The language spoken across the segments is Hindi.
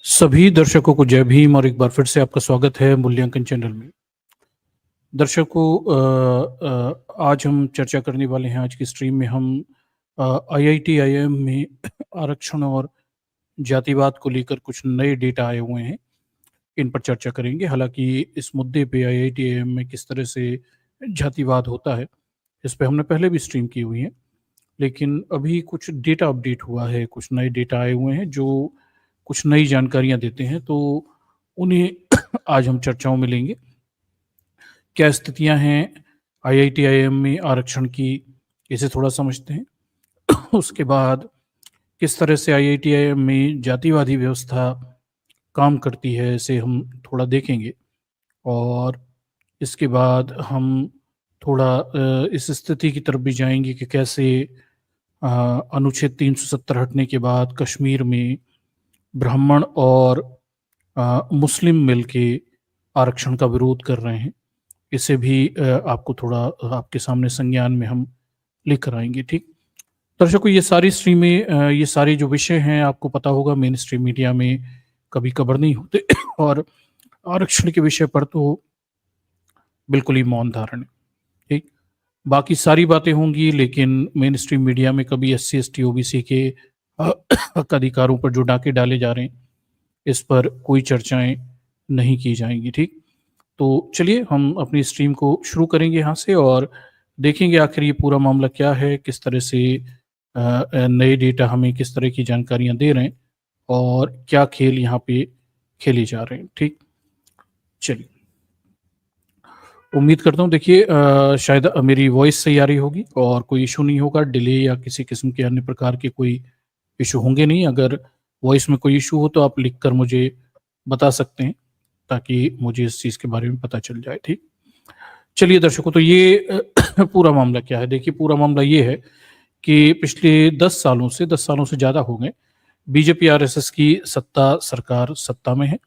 सभी दर्शकों को जय भीम और एक बार फिर से आपका स्वागत है मूल्यांकन चैनल में। दर्शकों, आज हम चर्चा करने वाले हैं। आज की स्ट्रीम में हम आईआईटी आईएम में आरक्षण और जातिवाद को लेकर कुछ नए डेटा आए हुए हैं, इन पर चर्चा करेंगे। हालांकि इस मुद्दे पे आईआईटी आईएम में किस तरह से जातिवाद होता है, इस पे हमने पहले भी स्ट्रीम की हुई है, लेकिन अभी कुछ डेटा अपडेट हुआ है, कुछ नए डेटा आए हुए हैं जो कुछ नई जानकारियां देते हैं, तो उन्हें आज हम चर्चाओं में लेंगे। क्या स्थितियां हैं आईआईटी आईएम में आरक्षण की, इसे थोड़ा समझते हैं। उसके बाद किस तरह से आईआईटी आईएम में जातिवादी व्यवस्था काम करती है, इसे हम थोड़ा देखेंगे। और इसके बाद हम थोड़ा इस स्थिति की तरफ भी जाएंगे कि कैसे अनुच्छेद 370 हटने के बाद कश्मीर में ब्राह्मण और मुस्लिम मिलके आरक्षण का विरोध कर रहे हैं। इसे भी आपको थोड़ा आपके सामने संज्ञान में हम लेकर आएंगे। ठीक दर्शकों, ये सारी स्ट्रीमें, ये सारे जो विषय हैं, आपको पता होगा मेन स्ट्रीम मीडिया में कभी कवर नहीं होते और आरक्षण के विषय पर तो बिल्कुल ही मौन धारण है। ठीक, बाकी सारी बातें होंगी, लेकिन मेन स्ट्रीम मीडिया में कभी SC ST OBC के हक अधिकारों पर जो डाके डाले जा रहे हैं, इस पर कोई चर्चाएं नहीं की जाएंगी। ठीक, तो चलिए हम अपनी स्ट्रीम को शुरू करेंगे यहाँ से और देखेंगे आखिर ये पूरा मामला क्या है, किस तरह से नए डेटा हमें किस तरह की जानकारियां दे रहे हैं और क्या खेल यहाँ पे खेले जा रहे हैं। ठीक, चलिए, उम्मीद करता हूँ देखिए शायद मेरी वॉइस सही आ रही होगी और कोई इशू नहीं होगा, डिले या किसी किस्म के अन्य प्रकार के कोई इशू होंगे नहीं। अगर वॉइस में कोई इशू हो तो आप लिखकर मुझे बता सकते हैं, ताकि मुझे इस चीज़ के बारे में पता चल जाए। ठीक, चलिए दर्शकों, तो ये पूरा मामला क्या है। देखिए, पूरा मामला ये है कि पिछले 10 सालों से ज़्यादा हो गए बीजेपी RSS की सरकार सत्ता में है,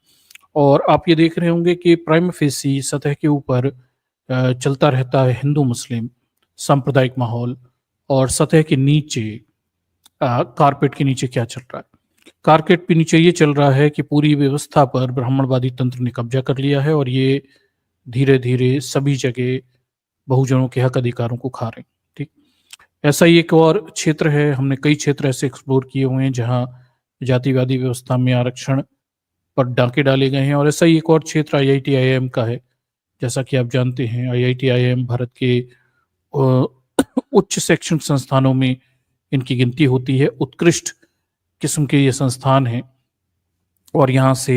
और आप ये देख रहे होंगे कि प्राइम फेसी सतह के ऊपर चलता रहता है हिंदू मुस्लिम सांप्रदायिक माहौल, और सतह के नीचे कारपेट के नीचे क्या चल रहा है। कारपेट के नीचे ये चल रहा है कि पूरी व्यवस्था पर ब्राह्मणवादी तंत्र ने कब्जा कर लिया है और ये धीरे धीरे सभी जगह बहुजनों के हक अधिकारों को खा रहे हैं। ठीक, ऐसा ही एक और क्षेत्र है, हमने कई क्षेत्र ऐसे एक्सप्लोर किए हुए हैं जहां जातिवादी व्यवस्था में आरक्षण पर डाके डाले गए हैं, और ऐसा ही एक और क्षेत्र आईआईटी आईएम का है। जैसा कि आप जानते हैं, आईआईटी आईएम भारत के उच्च शैक्षणिक संस्थानों में इनकी गिनती होती है। उत्कृष्ट किस्म के ये संस्थान हैं, और यहाँ से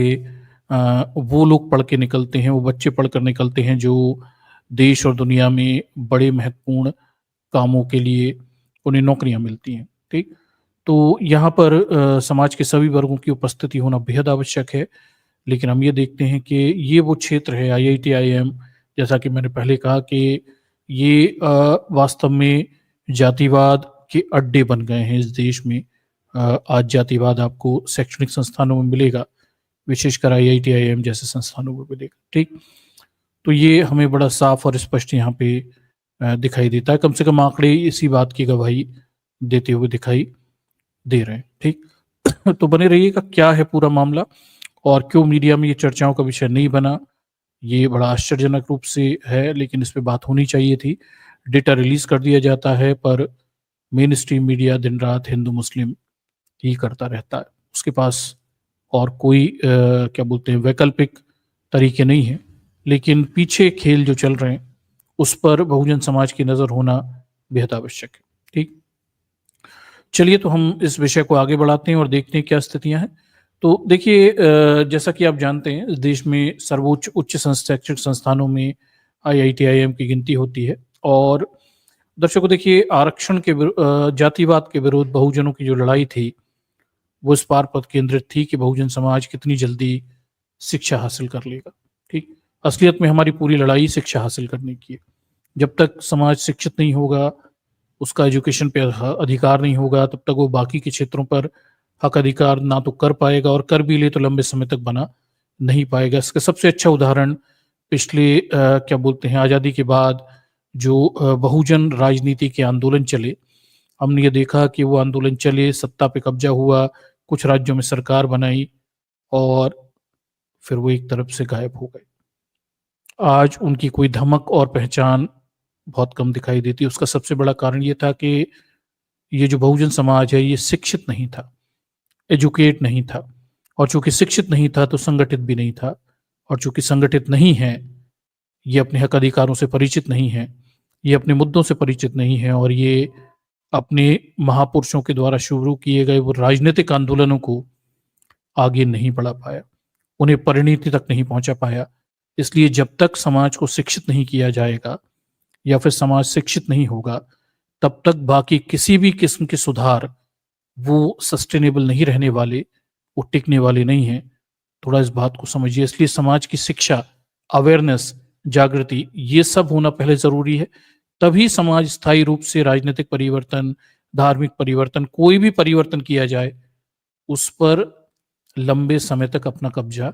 वो लोग पढ़ के निकलते हैं, वो बच्चे पढ़ कर निकलते हैं जो देश और दुनिया में बड़े महत्वपूर्ण कामों के लिए उन्हें नौकरियां मिलती हैं। ठीक, तो यहाँ पर समाज के सभी वर्गों की उपस्थिति होना बेहद आवश्यक है। लेकिन हम ये देखते हैं कि ये वो क्षेत्र है आईआईटी आईएम, जैसा कि मैंने पहले कहा कि ये वास्तव में जातिवाद के अड्डे बन गए हैं इस देश में। आज जातिवाद आपको शैक्षणिक संस्थानों में मिलेगा, विशेषकर आईआईटी आईएम जैसे संस्थानों में मिलेगा। ठीक, तो ये हमें बड़ा साफ और स्पष्ट यहाँ पे दिखाई देता है। कम से कम आंकड़े इसी बात की गवाही देते हुए दिखाई दे रहे हैं। ठीक, तो बने रहिएगा, क्या है पूरा मामला और क्यों मीडिया में ये चर्चाओं का विषय नहीं बना। ये बड़ा आश्चर्यजनक रूप से है, लेकिन इस पे बात होनी चाहिए थी। डेटा रिलीज कर दिया जाता है, पर मेन स्ट्रीम मीडिया दिन रात हिंदू मुस्लिम ही करता रहता है। उसके पास और कोई क्या बोलते हैं वैकल्पिक तरीके नहीं है। लेकिन पीछे खेल जो चल रहे हैं उस पर बहुजन समाज की नज़र होना बेहद आवश्यक है। ठीक, चलिए, तो हम इस विषय को आगे बढ़ाते हैं और देखते हैं क्या स्थितियां हैं। तो देखिए, जैसा कि आप जानते हैं, इस देश में सर्वोच्च उच्च शैक्षिक संस्थानों में आईआईटी आईएम की गिनती होती है। और दर्शकों देखिए, आरक्षण के जातिवाद के विरुद्ध बहुजनों की जो लड़ाई थी, वो इस बात पर केंद्रित थी कि बहुजन समाज कितनी जल्दी शिक्षा हासिल कर लेगा। ठीक, असलियत में हमारी पूरी लड़ाई शिक्षा हासिल करने की है। जब तक समाज शिक्षित नहीं होगा, उसका एजुकेशन पे अधिकार नहीं होगा, तब तक वो बाकी के क्षेत्रों पर हक अधिकार ना तो कर पाएगा, और कर भी ले तो लंबे समय तक बना नहीं पाएगा। इसका सबसे अच्छा उदाहरण पिछले क्या बोलते हैं आज़ादी के बाद जो बहुजन राजनीति के आंदोलन चले, हमने ये देखा कि वो आंदोलन चले, सत्ता पे कब्जा हुआ, कुछ राज्यों में सरकार बनाई, और फिर वो एक तरफ से गायब हो गए। आज उनकी कोई धमक और पहचान बहुत कम दिखाई देती है। उसका सबसे बड़ा कारण ये था कि ये जो बहुजन समाज है ये शिक्षित नहीं था, एजुकेट नहीं था, और चूंकि शिक्षित नहीं था तो संगठित भी नहीं था, और चूंकि संगठित नहीं है, ये अपने हक अधिकारों से परिचित नहीं है, ये अपने मुद्दों से परिचित नहीं है, और ये अपने महापुरुषों के द्वारा शुरू किए गए वो राजनीतिक आंदोलनों को आगे नहीं बढ़ा पाया, उन्हें परिणति तक नहीं पहुंचा पाया। इसलिए जब तक समाज को शिक्षित नहीं किया जाएगा या फिर समाज शिक्षित नहीं होगा, तब तक बाकी किसी भी किस्म के सुधार वो सस्टेनेबल नहीं रहने वाले, वो टिकने वाले नहीं हैं। थोड़ा इस बात को समझिए। इसलिए समाज की शिक्षा, अवेयरनेस, जागृति, ये सब होना पहले ज़रूरी है। तभी समाज स्थायी रूप से राजनीतिक परिवर्तन, धार्मिक परिवर्तन, कोई भी परिवर्तन किया जाए, उस पर लंबे समय तक अपना कब्जा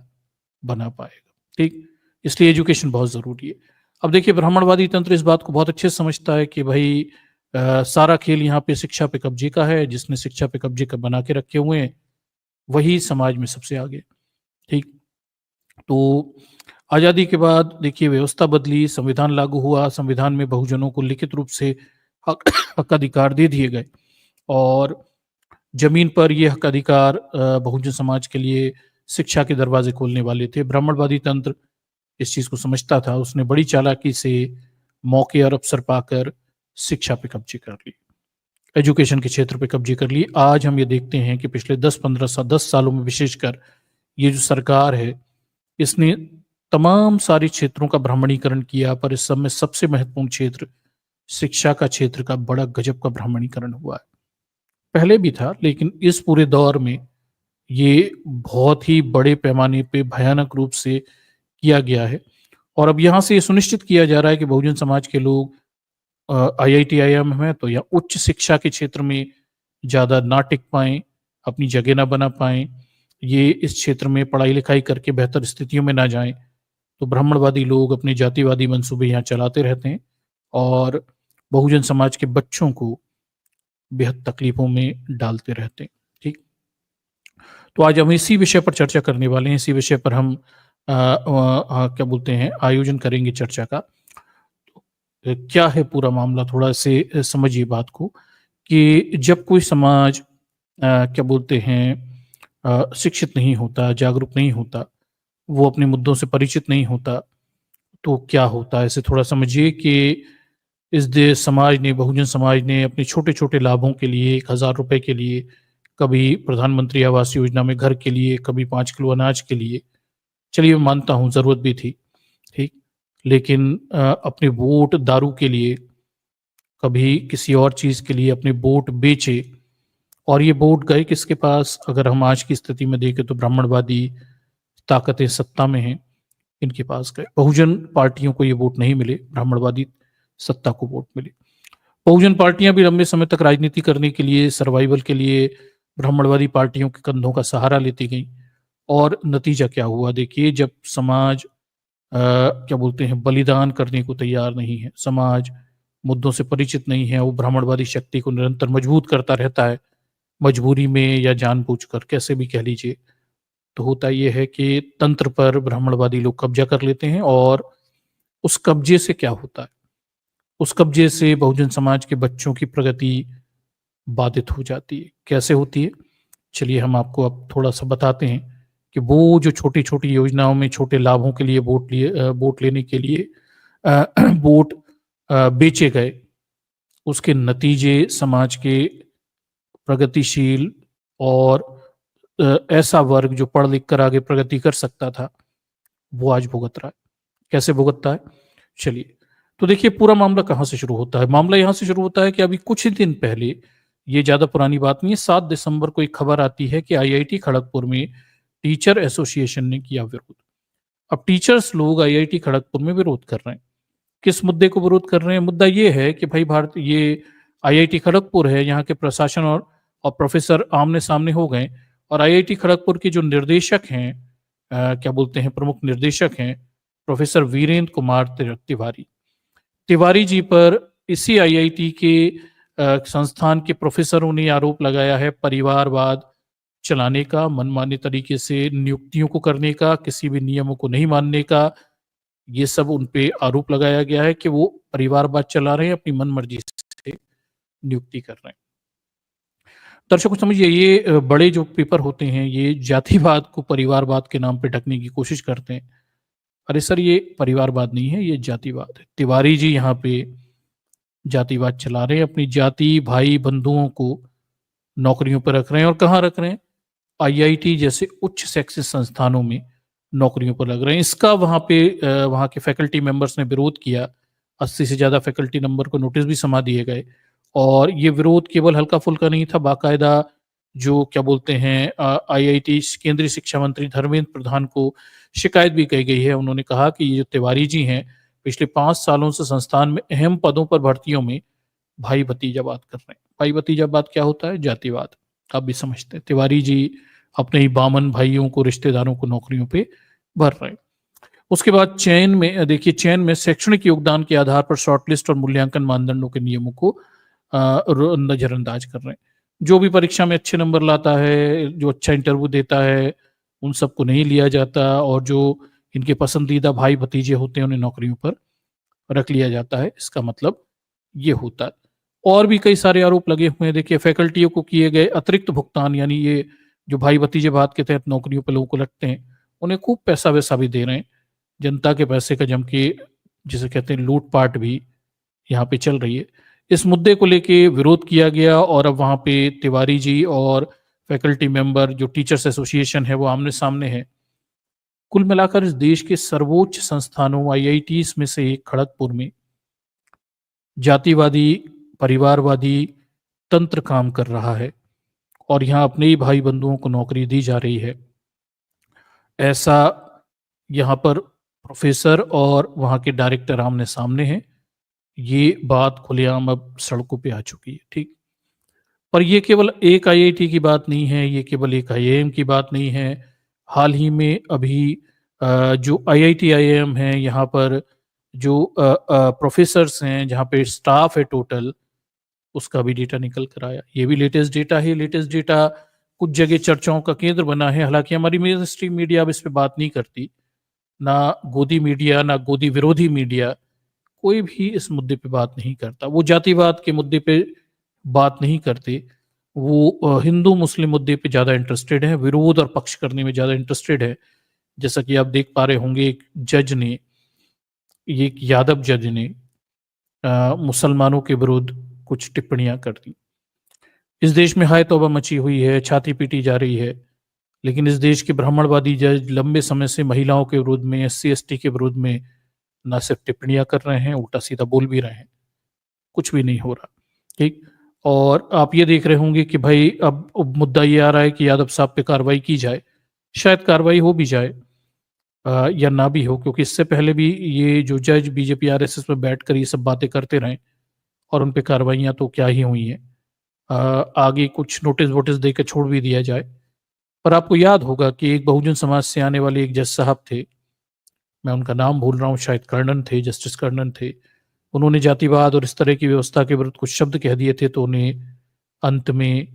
बना पाएगा। ठीक? इसलिए एजुकेशन बहुत ज़रूरी है। अब देखिए, ब्राह्मणवादी तंत्र इस बात को बहुत अच्छे से समझता है कि भाई सारा खेल यहाँ पे शिक्षा पे कब्जे का है, जिसने शिक्षा पे कब्जे का बना के रखे हुए हैं, वही समाज में सबसे आगे। ठीक? तो आज़ादी के बाद देखिए व्यवस्था बदली, संविधान लागू हुआ, संविधान में बहुजनों को लिखित रूप से हक हक अधिकार दे दिए गए, और जमीन पर ये हक अधिकार बहुजन समाज के लिए शिक्षा के दरवाजे खोलने वाले थे। ब्राह्मणवादी तंत्र इस चीज़ को समझता था, उसने बड़ी चालाकी से मौके और अवसर पाकर शिक्षा पे कब्जे कर ली, एजुकेशन के क्षेत्र पे कब्जे कर ली। आज हम ये देखते हैं कि पिछले 10 सालों में विशेषकर ये जो सरकार है, इसने तमाम सारे क्षेत्रों का ब्राह्मणीकरण किया, पर इस सब में सबसे महत्वपूर्ण क्षेत्र शिक्षा का क्षेत्र का बड़ा गजब का ब्राह्मणीकरण हुआ है। पहले भी था, लेकिन इस पूरे दौर में ये बहुत ही बड़े पैमाने पे भयानक रूप से किया गया है। और अब यहाँ से ये सुनिश्चित किया जा रहा है कि बहुजन समाज के लोग आईआईटी, आईआईएम में तो या उच्च शिक्षा के क्षेत्र में ज़्यादा ना टिक पाएँ, अपनी जगह ना बना पाएँ, ये इस क्षेत्र में पढ़ाई-लिखाई करके बेहतर स्थितियों में ना जाएँ, तो ब्राह्मणवादी लोग अपने जातिवादी मंसूबे यहाँ चलाते रहते हैं और बहुजन समाज के बच्चों को बेहद तकलीफ़ों में डालते रहते हैं। ठीक? तो आज हम इसी विषय पर चर्चा करने वाले हैं, इसी विषय पर हम क्या बोलते हैं, आयोजन करेंगे चर्चा का। क्या है पूरा मामला, थोड़ा से समझिए बात को कि जब कोई समाज क्या बोलते हैं शिक्षित नहीं होता, जागरूक नहीं होता, वो अपने मुद्दों से परिचित नहीं होता, तो क्या होता है? इसे थोड़ा समझिए कि इस देश समाज ने, बहुजन समाज ने अपने छोटे-छोटे लाभों के लिए, ₹1000 के लिए, कभी प्रधानमंत्री आवास योजना में घर के लिए, कभी 5 किलो अनाज के लिए, चलिए मैं मानता हूँ ज़रूरत भी थी, ठीक? लेकिन अपने वोट दारू के लिए, कभी किसी और चीज़ के लिए अपने वोट बेचे, और ये वोट गए किसके पास? अगर हम आज की स्थिति में देखें तो ब्राह्मणवादी ताकतें सत्ता में हैं, इनके पास गए। बहुजन पार्टियों को ये वोट नहीं मिले, ब्राह्मणवादी सत्ता को वोट मिले। बहुजन पार्टियां भी लंबे समय तक राजनीति करने के लिए, सर्वाइवल के लिए ब्राह्मणवादी पार्टियों के कंधों का सहारा लेती गई, और नतीजा क्या हुआ? देखिए, जब समाज क्या बोलते हैं, बलिदान करने को तैयार नहीं है, समाज मुद्दों से परिचित नहीं है, वो ब्राह्मणवादी शक्ति को निरंतर मजबूत करता रहता है, मजबूरी में या जानबूझकर, कैसे भी कह लीजिए, तो होता ये है कि तंत्र पर ब्राह्मणवादी लोग कब्जा कर लेते हैं, और उस कब्जे से क्या होता है? उस कब्जे से बहुजन समाज के बच्चों की प्रगति बाधित हो जाती है। कैसे होती है? चलिए हम आपको अब थोड़ा-सा बताते हैं कि वो जो छोटी-छोटी योजनाओं में छोटे लाभों के लिए वोट लेने के लिए अ, वोट बेचे गए, उसके नतीजे समाज के प्रगतिशील और ऐसा वर्ग जो पढ़ लिख कर आगे प्रगति कर सकता था, वो आज भुगत रहा है। कैसे भुगतता है? चलिए, तो देखिए पूरा मामला कहाँ से शुरू होता है? मामला यहाँ से शुरू होता है कि अभी कुछ ही दिन पहले, ये ज़्यादा पुरानी बात नहीं है, 7 दिसंबर को एक खबर आती है कि आईआईटी खड़गपुर में टीचर एसोसिएशन ने किया विरोध। अब टीचर्स लोग आईआईटी खड़गपुर में विरोध कर रहे हैं। किस मुद्दे को विरोध कर रहे हैं? मुद्दा ये है कि भाई भारत, ये आईआईटी खड़गपुर है, यहाँ के प्रशासन और प्रोफ़ेसर आमने-सामने हो गए, और आईआईटी खड़गपुर के जो निर्देशक हैं, क्या बोलते हैं, प्रमुख निर्देशक हैं, प्रोफ़ेसर वीरेंद्र कुमार तिवारी। तिवारी जी पर इसी आईआईटी के संस्थान के प्रोफ़ेसरों ने आरोप लगाया है परिवारवाद चलाने का, मनमाने तरीके से नियुक्तियों को करने का, किसी भी नियमों को नहीं मानने का, ये सब उन पे आरोप लगाया गया है कि वो परिवारवाद चला रहे हैं, अपनी मनमर्जी से नियुक्ति कर रहे हैं। दर्शकों समझिए ये बड़े जो पेपर होते हैं ये जातिवाद को परिवारवाद के नाम पे ढकने की कोशिश करते हैं। अरे सर ये परिवारवाद नहीं है, ये जातिवाद है। तिवारी जी यहाँ पे जातिवाद चला रहे हैं, अपनी जाति भाई बंधुओं को नौकरियों पर रख रहे हैं। और कहाँ रख रहे हैं? आईआईटी जैसे उच्च शैक्षिक संस्थानों में नौकरियों पर लग रहे हैं। इसका वहाँ के फैकल्टी मेंबर्स ने विरोध किया। 80 से ज़्यादा फैकल्टी नंबर को नोटिस भी समा दिए गए। और ये विरोध केवल हल्का-फुल्का नहीं था, बाकायदा जो क्या बोलते हैं आईआईटी केंद्रीय शिक्षा मंत्री धर्मेंद्र प्रधान को शिकायत भी की गई है। उन्होंने कहा कि ये जो तिवारी जी हैं, पिछले 5 सालों से संस्थान में अहम पदों पर भर्तियों में भाई-भतीजावाद कर रहे हैं। भाई-भतीजावाद क्या होता है? जातिवाद। आप भी समझते हैं। तिवारी जी अपने ही बामन भाइयों को, रिश्तेदारों को नौकरियों पे भर रहे हैं। उसके बाद चयन में शैक्षणिक योगदान के आधार पर शॉर्टलिस्ट और मूल्यांकन मानदंडों के नियमों को नजरअंदाज कर रहे हैं। जो भी परीक्षा में अच्छे नंबर लाता है, जो अच्छा इंटरव्यू देता है, उन सबको नहीं लिया जाता और जो इनके पसंदीदा भाई भतीजे होते हैं उन्हें नौकरियों पर रख लिया जाता है। इसका मतलब ये होता है। और भी कई सारे आरोप लगे हुए हैं। देखिए फैकल्टियों को किए गए अतिरिक्त भुगतान, यानी ये जो भाई भतीजेवाद के तहत नौकरियों पर लोगों को लगते हैं, उन्हें खूब पैसा-वैसा भी दे रहे हैं। जनता के पैसे का जम के जिसे कहते हैं लूट-पाट भी यहाँ पे चल रही है। इस मुद्दे को लेके विरोध किया गया और अब वहाँ पे तिवारी जी और फैकल्टी मेंबर जो टीचर्स एसोसिएशन है वो आमने-सामने है। कुल मिलाकर इस देश के सर्वोच्च संस्थानों आईआईटीज़ में से एक खड़गपुर में जातिवादी, परिवारवादी तंत्र काम कर रहा है और यहाँ अपने ही भाई बंधुओं को नौकरी दी जा रही है। ऐसा यहाँ पर प्रोफेसर और वहाँ के डायरेक्टर आमने-सामने हैं। ये बात खुलेआम अब सड़कों पे आ चुकी है, ठीक? पर ये केवल एक आईआईटी की बात नहीं है, ये केवल एक आईआईएम की बात नहीं है। हाल ही में अभी जो आईआईटी आईआईएम है, यहाँ पर जो प्रोफ़ेसर्स हैं, जहाँ पे स्टाफ़ है टोटल, उसका भी डेटा निकल कर आया। ये भी लेटेस्ट डेटा है। लेटेस्ट डेटा कुछ जगह चर्चाओं का केंद्र बना है। हालाँकि हमारी मेनस्ट्रीम मीडिया अब इस पे बात नहीं करती। ना गोदी मीडिया, ना गोदी विरोधी मीडिया, कोई भी इस मुद्दे पे बात नहीं करता। वो जातिवाद के मुद्दे पे बात नहीं करते। वो हिंदू मुस्लिम मुद्दे पे ज़्यादा इंटरेस्टेड हैं, विरोध और पक्ष करने में ज़्यादा इंटरेस्टेड है। जैसा कि आप देख पा रहे होंगे एक जज ने, ये एक यादव जज ने मुसलमानों के विरुद्ध कुछ टिप्पणियाँ कर दी। इस देश में हाय तौबा मची हुई है, छाती पीटी जा रही है, लेकिन इस देश के ब्राह्मणवादी जज लंबे समय से महिलाओं के विरोध में, एससी-एसटी के विरोध में ना सिर्फ टिप्पणियाँ कर रहे हैं, उल्टा-सीधा बोल भी रहे हैं। कुछ भी नहीं हो रहा, ठीक? और आप ये देख रहे होंगे कि भाई अब मुद्दा ये आ रहा है कि यादव साहब पे कार्रवाई की जाए। शायद कार्रवाई हो भी जाए या ना भी हो, क्योंकि इससे पहले भी ये जो जज बीजेपी आरएसएस में बैठकर ये सब बातें करते रहे और उन पे कार्रवाइयाँ तो क्या ही हुई हैं। आगे कुछ नोटिस वोटिस दे के छोड़ भी दिया जाए। पर आपको याद होगा कि एक बहुजन समाज से आने वाले एक जज साहब थे, मैं उनका नाम भूल रहा हूँ, शायद कर्णन थे, जस्टिस कर्णन थे। उन्होंने जातिवाद और इस तरह की व्यवस्था के विरुद्ध कुछ शब्द कह दिए थे, तो उन्हें अंत में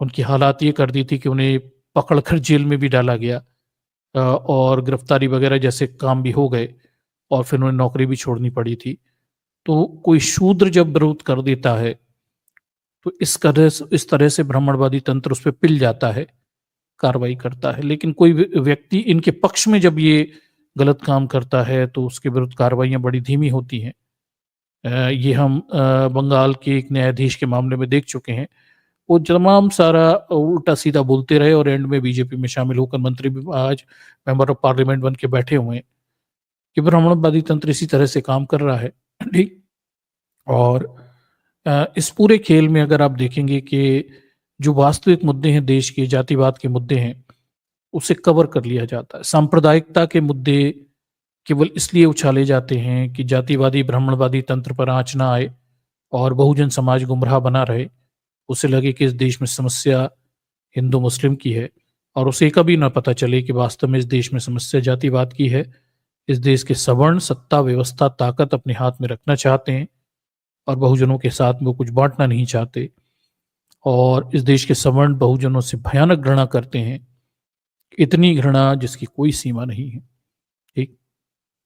उनकी हालात ये कर दी थी कि उन्हें पकड़कर जेल में भी डाला गया और गिरफ्तारी वगैरह जैसे काम भी हो गए और फिर उन्हें नौकरी भी छोड़नी पड़ी थी। तो कोई शूद्र जब विरोध कर देता है, तो इस तरह से ब्राह्मणवादी तंत्र उस पे पिल जाता है, कार्रवाई करता है। लेकिन कोई व्यक्ति इनके पक्ष में जब ये गलत काम करता है, तो उसके विरुद्ध कार्रवाइयाँ बड़ी धीमी होती हैं। ये हम बंगाल के एक न्यायाधीश के मामले में देख चुके हैं। वो तमाम सारा उल्टा-सीधा बोलते रहे और एंड में बीजेपी में शामिल होकर मंत्री भी आज मेंबर ऑफ पार्लियामेंट बन के बैठे हुए हैं कि ब्राह्मणवादी तंत्र इसी तरह से काम कर रहा है, ठीक? और इस पूरे खेल में अगर आप देखेंगे कि जो वास्तविक मुद्दे हैं देश के, जातिवाद के मुद्दे हैं, उसे कवर कर लिया जाता है। सांप्रदायिकता के मुद्दे केवल इसलिए उछाले जाते हैं कि जातिवादी, ब्राह्मणवादी तंत्र पर आँच ना आए और बहुजन समाज गुमराह बना रहे। उसे लगे कि इस देश में समस्या हिंदू-मुस्लिम की है और उसे कभी ना पता चले कि वास्तव में इस देश में समस्या जातिवाद की है। इस देश के सवर्ण सत्ता, व्यवस्था, ताकत अपने हाथ में रखना चाहते हैं और बहुजनों के साथ वो कुछ बाँटना नहीं चाहते। और इस देश के सवर्ण बहुजनों से भयानक घृणा करते हैं, इतनी घृणा जिसकी कोई सीमा नहीं है। ठीक,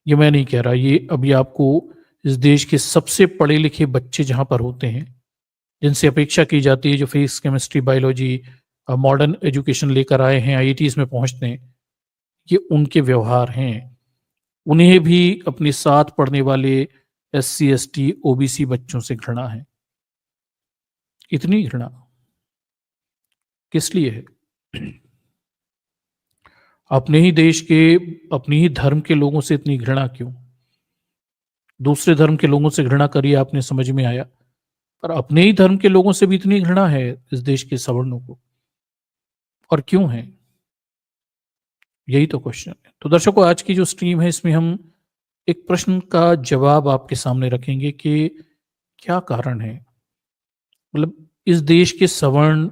ये मैं नहीं कह रहा, ये अभी आपको इस देश के सबसे पढ़े लिखे बच्चे जहां पर होते हैं, जिनसे अपेक्षा की जाती है, जो physics chemistry biology modern education लेकर आए हैं, आईआईटीज में पहुंचते हैं, ये उनके व्यवहार हैं। उन्हें भी अपने साथ पढ़ने वाले एससी एसटी ओबीसी बच्चों से घृणा है। इतनी घृणा किस लिए है? अपने ही देश के, अपने ही धर्म के लोगों से इतनी घृणा क्यों? दूसरे धर्म के लोगों से घृणा करिए, आपने समझ में आया, पर अपने ही धर्म के लोगों से भी इतनी घृणा है इस देश के सवर्णों को, और क्यों है? यही तो क्वेश्चन है। तो दर्शकों, आज की जो स्ट्रीम है, इसमें हम एक प्रश्न का जवाब आपके सामने रखेंगे कि क्या कारण है, मतलब इस देश के सवर्ण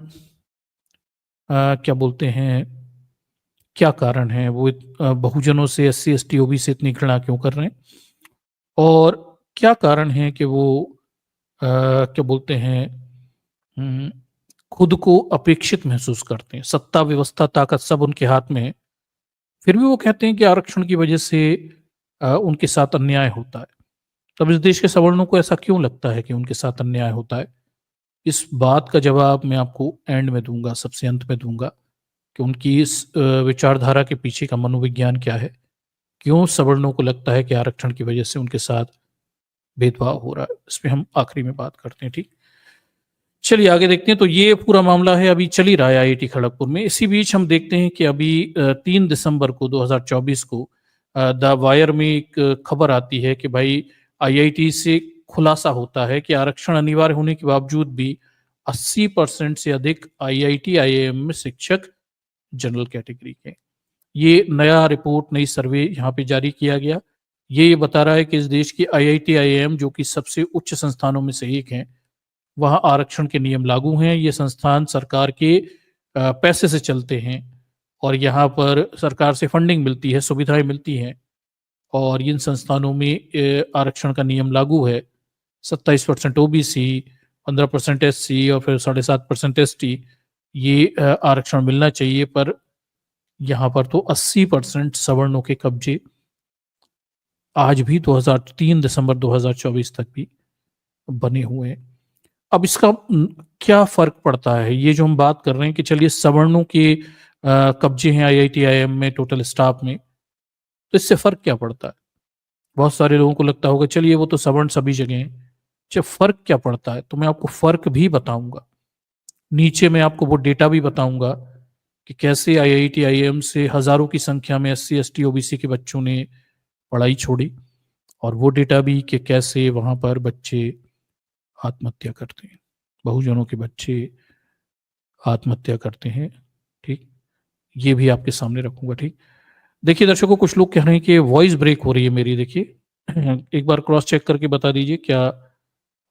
क्या बोलते हैं, क्या कारण है वो बहुजनों से, एससी एसटी ओबी से इतनी घृणा क्यों कर रहे हैं, और क्या कारण है कि वो क्या बोलते हैं, हम्म, खुद को अपेक्षित महसूस करते हैं। सत्ता, व्यवस्था, ताकत सब उनके हाथ में है, फिर भी वो कहते हैं कि आरक्षण की वजह से उनके साथ अन्याय होता है। तब इस देश के सवर्णों को ऐसा क्यों लगता है कि उनके साथ अन्याय होता है? इस बात का जवाब मैं आपको एंड में दूंगा, सबसे अंत में दूंगा, कि उनकी इस विचारधारा के पीछे का मनोविज्ञान क्या है, क्यों सवर्णों को लगता है कि आरक्षण की वजह से उनके साथ भेदभाव हो रहा है। इस पे हम आखिरी में बात करते हैं। ठीक, चलिए आगे देखते हैं। तो ये पूरा मामला है, अभी चल ही रहा है आईआईटी खड़गपुर में। इसी बीच हम देखते हैं कि अभी 3 दिसंबर को 2024 को द वायर में एक खबर आती है कि भाई आईआईटी से खुलासा होता है कि आरक्षण अनिवार्य होने के बावजूद भी 80% से अधिक आईआईटी आईआईएम में शिक्षक जनरल कैटेगरी के। ये नया रिपोर्ट, नई सर्वे यहाँ पे जारी किया गया। ये बता रहा है कि इस देश की आईआईटी आईआईएम, जो कि सबसे उच्च संस्थानों में से एक है, वहाँ आरक्षण के नियम लागू हैं। ये संस्थान सरकार के पैसे से चलते हैं, और यहाँ पर सरकार से फंडिंग मिलती है, सुविधाएं मिलती हैं, और इन संस्थानों में आरक्षण का नियम लागू है। 27% ओबीसी, 15% एससी और फिर 7.5% एसटी, ये आरक्षण मिलना चाहिए। पर यहाँ पर तो 80% सवर्णों के कब्जे आज भी 3 दिसंबर 2024 तक भी बने हुए हैं। अब इसका क्या फर्क पड़ता है? ये जो हम बात कर रहे हैं कि चलिए सवर्णों के कब्जे हैं आईआईटी आईआईएम में, टोटल स्टाफ में, तो इससे फर्क क्या पड़ता है? बहुत सारे लोगों को लगता होगा चलिए वो तो सवर्ण सभी जगह हैं। अच्छा, फर्क क्या पड़ता है? तो मैं आपको फर्क भी बताऊंगा, नीचे मैं आपको वो डेटा भी बताऊंगा कि कैसे आईआईटी आईआईएम से हजारों की संख्या में एससी एसटी ओबीसी के बच्चों ने पढ़ाई छोड़ी, और वो डेटा भी कि कैसे वहां पर बच्चे आत्महत्या करते हैं, बहुजनों के बच्चे आत्महत्या करते हैं। ठीक, ये भी आपके सामने रखूंगा। ठीक, देखिए दर्शकों, कुछ लोग कह रहे हैं कि वॉइस ब्रेक हो रही है मेरी। देखिए एक बार क्रॉस चेक करके बता दीजिए, क्या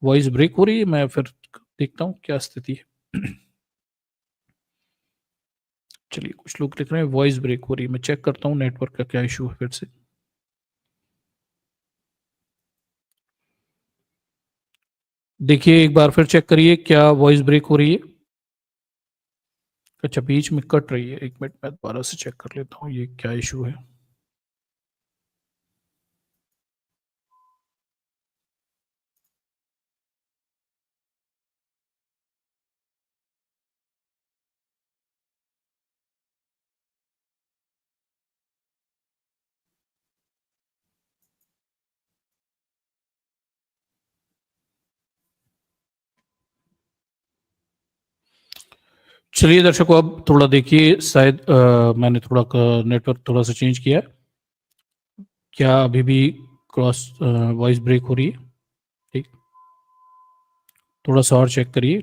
वॉइस ब्रेक हो रही है? मैं फिर देखता हूँ क्या स्थिति है। चलिए, कुछ लोग लिख रहे हैं वॉइस ब्रेक हो रही है, मैं चेक करता हूँ नेटवर्क का क्या इशू है फिर से। देखिए एक बार फिर चेक करिए, क्या वॉइस ब्रेक हो रही है? अच्छा, बीच में कट रही है, एक मिनट मैं दोबारा से चेक कर लेता हूँ ये क्या इशू है। चलिए दर्शकों, अब थोड़ा देखिए, शायद मैंने थोड़ा नेटवर्क थोड़ा सा चेंज किया है। क्या अभी भी क्रॉस वॉइस ब्रेक हो रही है? ठीक, थोड़ा सा और चेक करिए।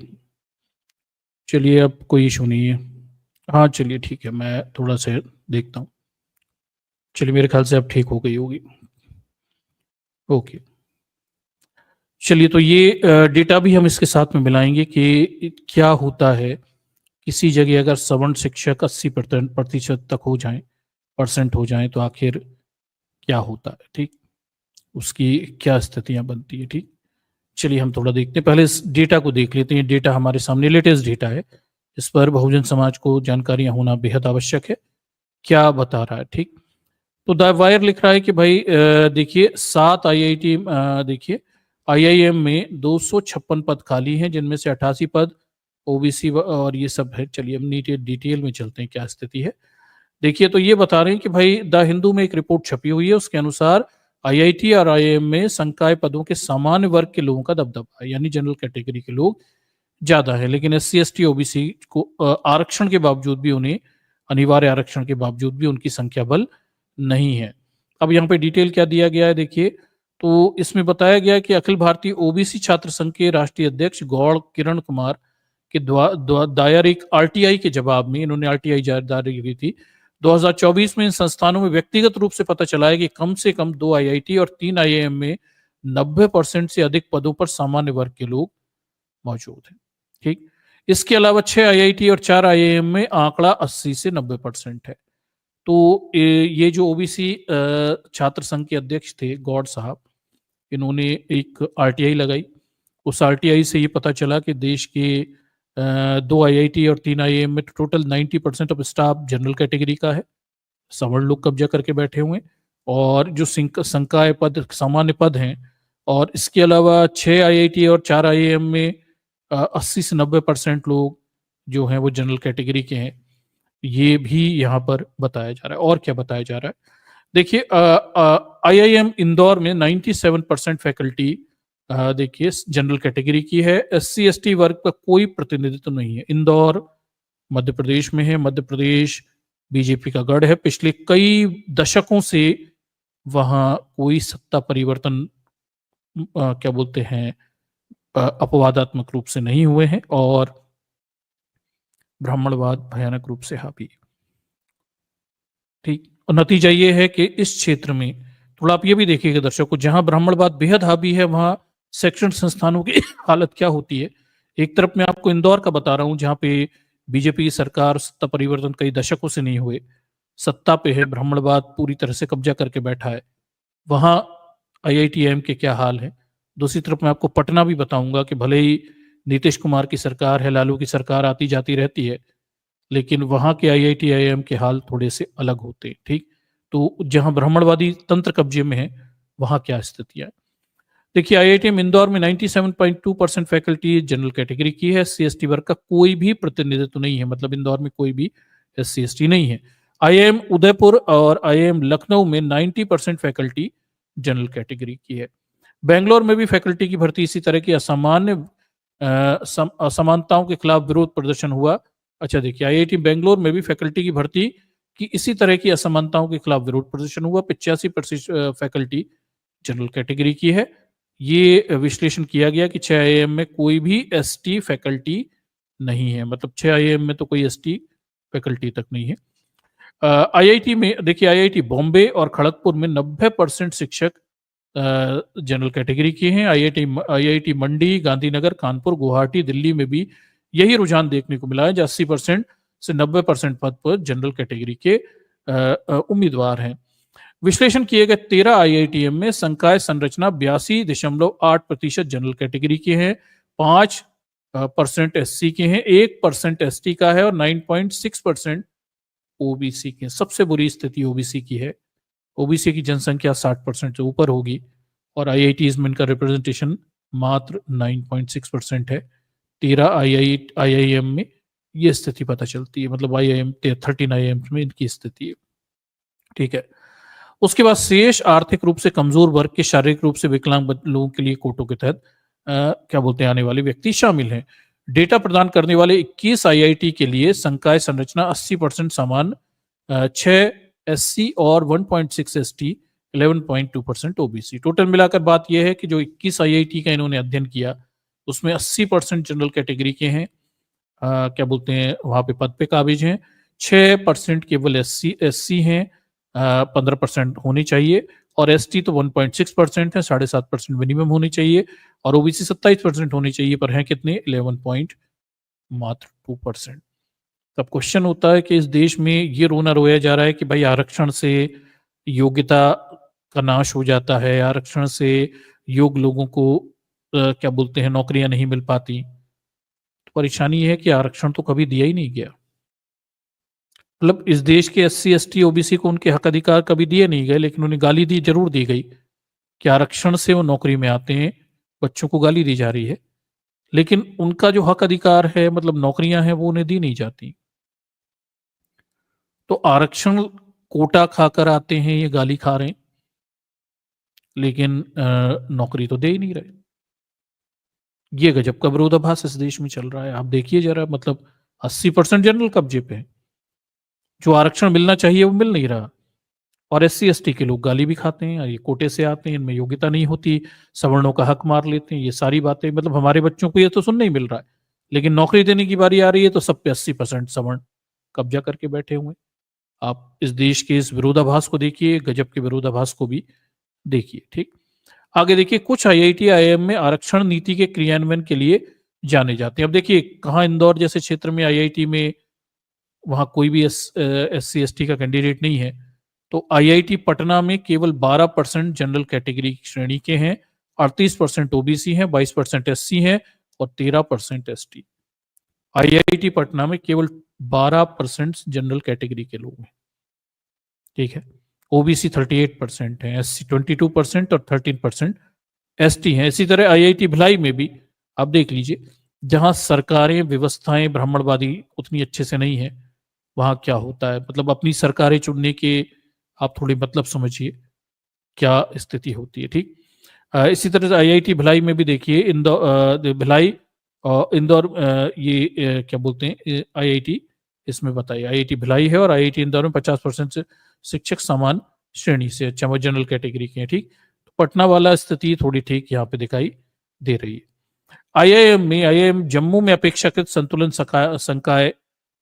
चलिए, अब कोई इशू नहीं है। हाँ चलिए ठीक है, मैं थोड़ा सा देखता हूँ। चलिए, मेरे ख्याल से अब ठीक हो गई होगी। ओके, चलिए, तो ये डेटा भी हम इसके साथ में मिलाएंगे कि क्या होता है किसी जगह अगर सवर्ण शिक्षक 80% तक हो जाए, परसेंट हो जाए, तो आखिर क्या होता है। ठीक, उसकी क्या स्थितियां बनती है। ठीक, चलिए हम थोड़ा देखते हैं, पहले इस डेटा को देख लेते हैं। डेटा हमारे सामने लेटेस्ट डेटा है, इस पर बहुजन समाज को जानकारियां होना बेहद आवश्यक है। क्या बता रहा है, ठीक। तो द वायर लिख रहा है कि भाई देखिए 7 आईआईटी, देखिए आईआईएम में 256 पद खाली हैं, जिनमें से 88 पद ओबीसी और ये सब है। चलिए हम नीचे डिटेल में चलते हैं क्या स्थिति है। देखिए तो ये बता रहे हैं कि भाई द हिंदू में एक रिपोर्ट छपी हुई है, उसके अनुसार आईआईटी और आईआईएम में संकाय पदों के सामान्य वर्ग के लोगों का दबदबा है, यानी जनरल कैटेगरी के लोग ज्यादा है, लेकिन एससी एसटी ओबीसी को आरक्षण के बावजूद भी उन्हें, अनिवार्य आरक्षण के बावजूद भी उनकी संख्या बल नहीं है। अब यहाँ पे डिटेल क्या दिया गया है देखिए, तो इसमें बताया गया है कि अखिल भारतीय ओबीसी छात्र संघ के राष्ट्रीय अध्यक्ष गौड़ किरण कुमार के दायर एक आरटीआई के जवाब में, इन्होंने आरटीआई दायर की थी 2024 में, इन संस्थानों में व्यक्तिगत रूप से पता चला है कि कम से कम 2 आईआईटी और 3 आईआईएम में 90% से अधिक पदों पर सामान्य वर्ग के लोग मौजूद हैं, ठीक। इसके अलावा 6 आईआईटी और 4 आईआईएम में आंकड़ा 80 से 90% है। तो ये जो ओबीसी छात्र संघ के अध्यक्ष थे गौड़ साहब, इन्होंने एक आरटीआई लगाई। उस आरटीआई से ये पता चला कि देश के 2 आईआईटी और 3 आईआईएम में total 90% of staff general category का है, सवर्ण लोग कब्जा करके बैठे हुए हैं, और जो संकाय पद, सामान्य पद हैं, और इसके अलावा 6 आईआईटी और 4 आईआईएम में 80 से 90% लोग जो हैं वो जनरल कैटेगरी के हैं। ये भी यहाँ पर बताया जा रहा है। और क्या बताया जा रहा है देखिए, आईआईएम इंदौर में 97% फैकल्टी देखिए जनरल कैटेगरी की है। एससी एसटी वर्ग का कोई प्रतिनिधित्व नहीं है। इंदौर मध्य प्रदेश में है, मध्य प्रदेश बीजेपी का गढ़ है, पिछले कई दशकों से वहां कोई सत्ता परिवर्तन क्या बोलते हैं अपवादात्मक रूप से नहीं हुए हैं, और ब्राह्मणवाद भयानक रूप से हावी, ठीक। और नतीजा ये है कि इस क्षेत्र में थोड़ा आप ये भी देखिएगा दर्शकों, जहां ब्राह्मणवाद बेहद हावी है, वहां शैक्षणिक संस्थानों की हालत क्या होती है। एक तरफ मैं आपको इंदौर का बता रहा हूं, जहां पे बीजेपी की सरकार, सत्ता परिवर्तन कई दशकों से नहीं हुए, सत्ता पे है, ब्राह्मणवाद पूरी तरह से कब्जा करके बैठा है, वहां आईआईटीएम के क्या हाल है। दूसरी तरफ मैं आपको पटना भी बताऊंगा कि भले ही नीतीश कुमार की सरकार है, लालू की सरकार आती जाती रहती है, लेकिन वहां के आईआईटी आईआईएम के हाल थोड़े से अलग होते हैं, ठीक। तो जहां ब्राह्मणवादी तंत्र कब्जे में है, वहां क्या स्थितियां है देखिए। आईआईटीएम इंदौर में 97.2% फैकल्टी जनरल कैटेगरी की है। एससी एसटी वर्ग का कोई भी प्रतिनिधित्व नहीं है, मतलब इंदौर में कोई भी एससी एसटी नहीं है। आईआईएम उदयपुर और आईआईएम लखनऊ में 90% फैकल्टी जनरल कैटेगरी की है। बेंगलोर में भी फैकल्टी की भर्ती इसी तरह की असामान्य असमानताओं के खिलाफ विरोध प्रदर्शन हुआ। अच्छा देखिए, आईआईटी बेंगलोर में भी फैकल्टी की भर्ती की इसी तरह की असमानताओं के खिलाफ विरोध प्रदर्शन हुआ। 85% फैकल्टी जनरल कैटेगरी की है। ये विश्लेषण किया गया कि 6 आईआईएम में कोई भी एसटी फैकल्टी नहीं है, मतलब 6 आईआईएम में तो कोई एसटी फैकल्टी तक नहीं है। आईआईटी में देखिए, आईआईटी बॉम्बे और खड़गपुर में 90% शिक्षक जनरल कैटेगरी के हैं। आईआईटी मंडी, गांधीनगर, कानपुर, गुवाहाटी, दिल्ली में भी यही रुझान देखने को मिला है, जहाँ 80% से 90% पद पर जनरल कैटेगरी के उम्मीदवार हैं। विश्लेषण किए गए 13 आईआईटीएम में संकाय संरचना 82.8% जनरल कैटेगरी के हैं, 5% एससी के हैं, 1% एसटी का है, और 9.6% ओबीसी के। सबसे बुरी स्थिति ओबीसी की है। ओबीसी की जनसंख्या 60% से ऊपर होगी, और आईआईटीज में इनका रिप्रेजेंटेशन मात्र 9.6% है। 13 आईआईएम में ये स्थिति पता चलती है, मतलब आईआईएम 13 आईआईएम में इनकी स्थिति है, ठीक है। उसके बाद शेष आर्थिक रूप से कमजोर वर्ग के, शारीरिक रूप से विकलांग लोगों के लिए कोटों के तहत क्या बोलते हैं आने वाले व्यक्ति शामिल हैं। डेटा प्रदान करने वाले 21 आईआईटी के लिए संकाय संरचना 80% समान, 6 एससी और 1.6 एसटी, 11.2% ओबीसी। टोटल मिलाकर बात यह है कि जो 21 आईआईटी का इन्होंने अध्ययन किया, उसमें 80% जनरल कैटेगरी के हैं, क्या बोलते हैं वहां पे पद पे काबिज हैं। 6% केवल एससी हैं, 15% होनी चाहिए, और एसटी तो 1.6% है, 7.5% मिनिमम होनी चाहिए, और ओबीसी 27% होनी चाहिए, पर हैं कितने, 11.2%। तब क्वेश्चन होता है कि इस देश में ये रोना रोया जा रहा है कि भाई आरक्षण से योग्यता का नाश हो जाता है, आरक्षण से योग्य लोगों को क्या बोलते हैं, नौकरियां नहीं मिल पाती। तो परेशानी ये है कि आरक्षण तो कभी दिया ही नहीं गया। मतलब इस देश के एससी एसटी ओबीसी को उनके हक अधिकार कभी दिए नहीं गए, लेकिन उन्हें गाली दी जरूर दी गई कि आरक्षण से वो नौकरी में आते हैं। बच्चों को गाली दी जा रही है, लेकिन उनका जो हक अधिकार है, मतलब नौकरियां हैं, वो उन्हें दी नहीं जाती। तो आरक्षण कोटा खाकर आते हैं, ये गाली खा रहे हैं, लेकिन नौकरी तो दे ही नहीं रहे। ये गजब का विरोधाभास इस देश में चल रहा है। आप देखिए जरा, मतलब 80% जनरल कब्जे पे है। जो आरक्षण मिलना चाहिए वो मिल नहीं रहा, और एससी एसटी के लोग गाली भी खाते हैं, ये कोटे से आते हैं, इनमें योग्यता नहीं होती, सवर्णों का हक मार लेते हैं। ये सारी बातें, मतलब हमारे बच्चों को ये तो सुनने ही मिल रहा है, लेकिन नौकरी देने की बारी आ रही है तो सब पे 80% सवर्ण कब्जा करके बैठे हुए हैं। आप इस देश के इस विरोधाभास को देखिए, गजब के विरोधाभास को भी देखिए। ठीक, आगे देखिए, कुछ आईआईटी आईआईएम में आरक्षण नीति के क्रियान्वयन के लिए जाने जाते हैं। अब देखिए, कहाँ इंदौर जैसे क्षेत्र में आईआईटी में, वहां कोई भी एससी एसटी का कैंडिडेट नहीं है। तो आईआईटी पटना में केवल 12% जनरल कैटेगरी की श्रेणी के हैं, 38% ओबीसी हैं, 22% एससी हैं और 13% एसटी। आईआईटी पटना में केवल 12% जनरल कैटेगरी के लोग हैं। ठीक है, ओबीसी 38% है, एससी 22% और 13% एसटी हैं। इसी तरह आईआईटी भिलाई में भी आप देख लीजिए, जहां सरकारें व्यवस्थाएं ब्राह्मणवादी उतनी अच्छे से नहीं है, वहां क्या होता है, मतलब अपनी सरकारें चुनने के आप थोड़ी मतलब समझिए क्या स्थिति होती है। ठीक, इसी तरह से आईआईटी भिलाई में भी देखिए, इंदौर भिलाई और इंदौर, ये क्या बोलते हैं, आईआईटी इसमें बताइए, आईआईटी भिलाई है और आईआईटी इंदौर में 50% से शिक्षक समान श्रेणी से, अच्छा वो जनरल कैटेगरी के हैं। ठीक, तो पटना वाला स्थिति थोड़ी ठीक यहाँ पे दिखाई दे रही है। आईआईएम जम्मू में अपेक्षाकृत संतुलन संकाय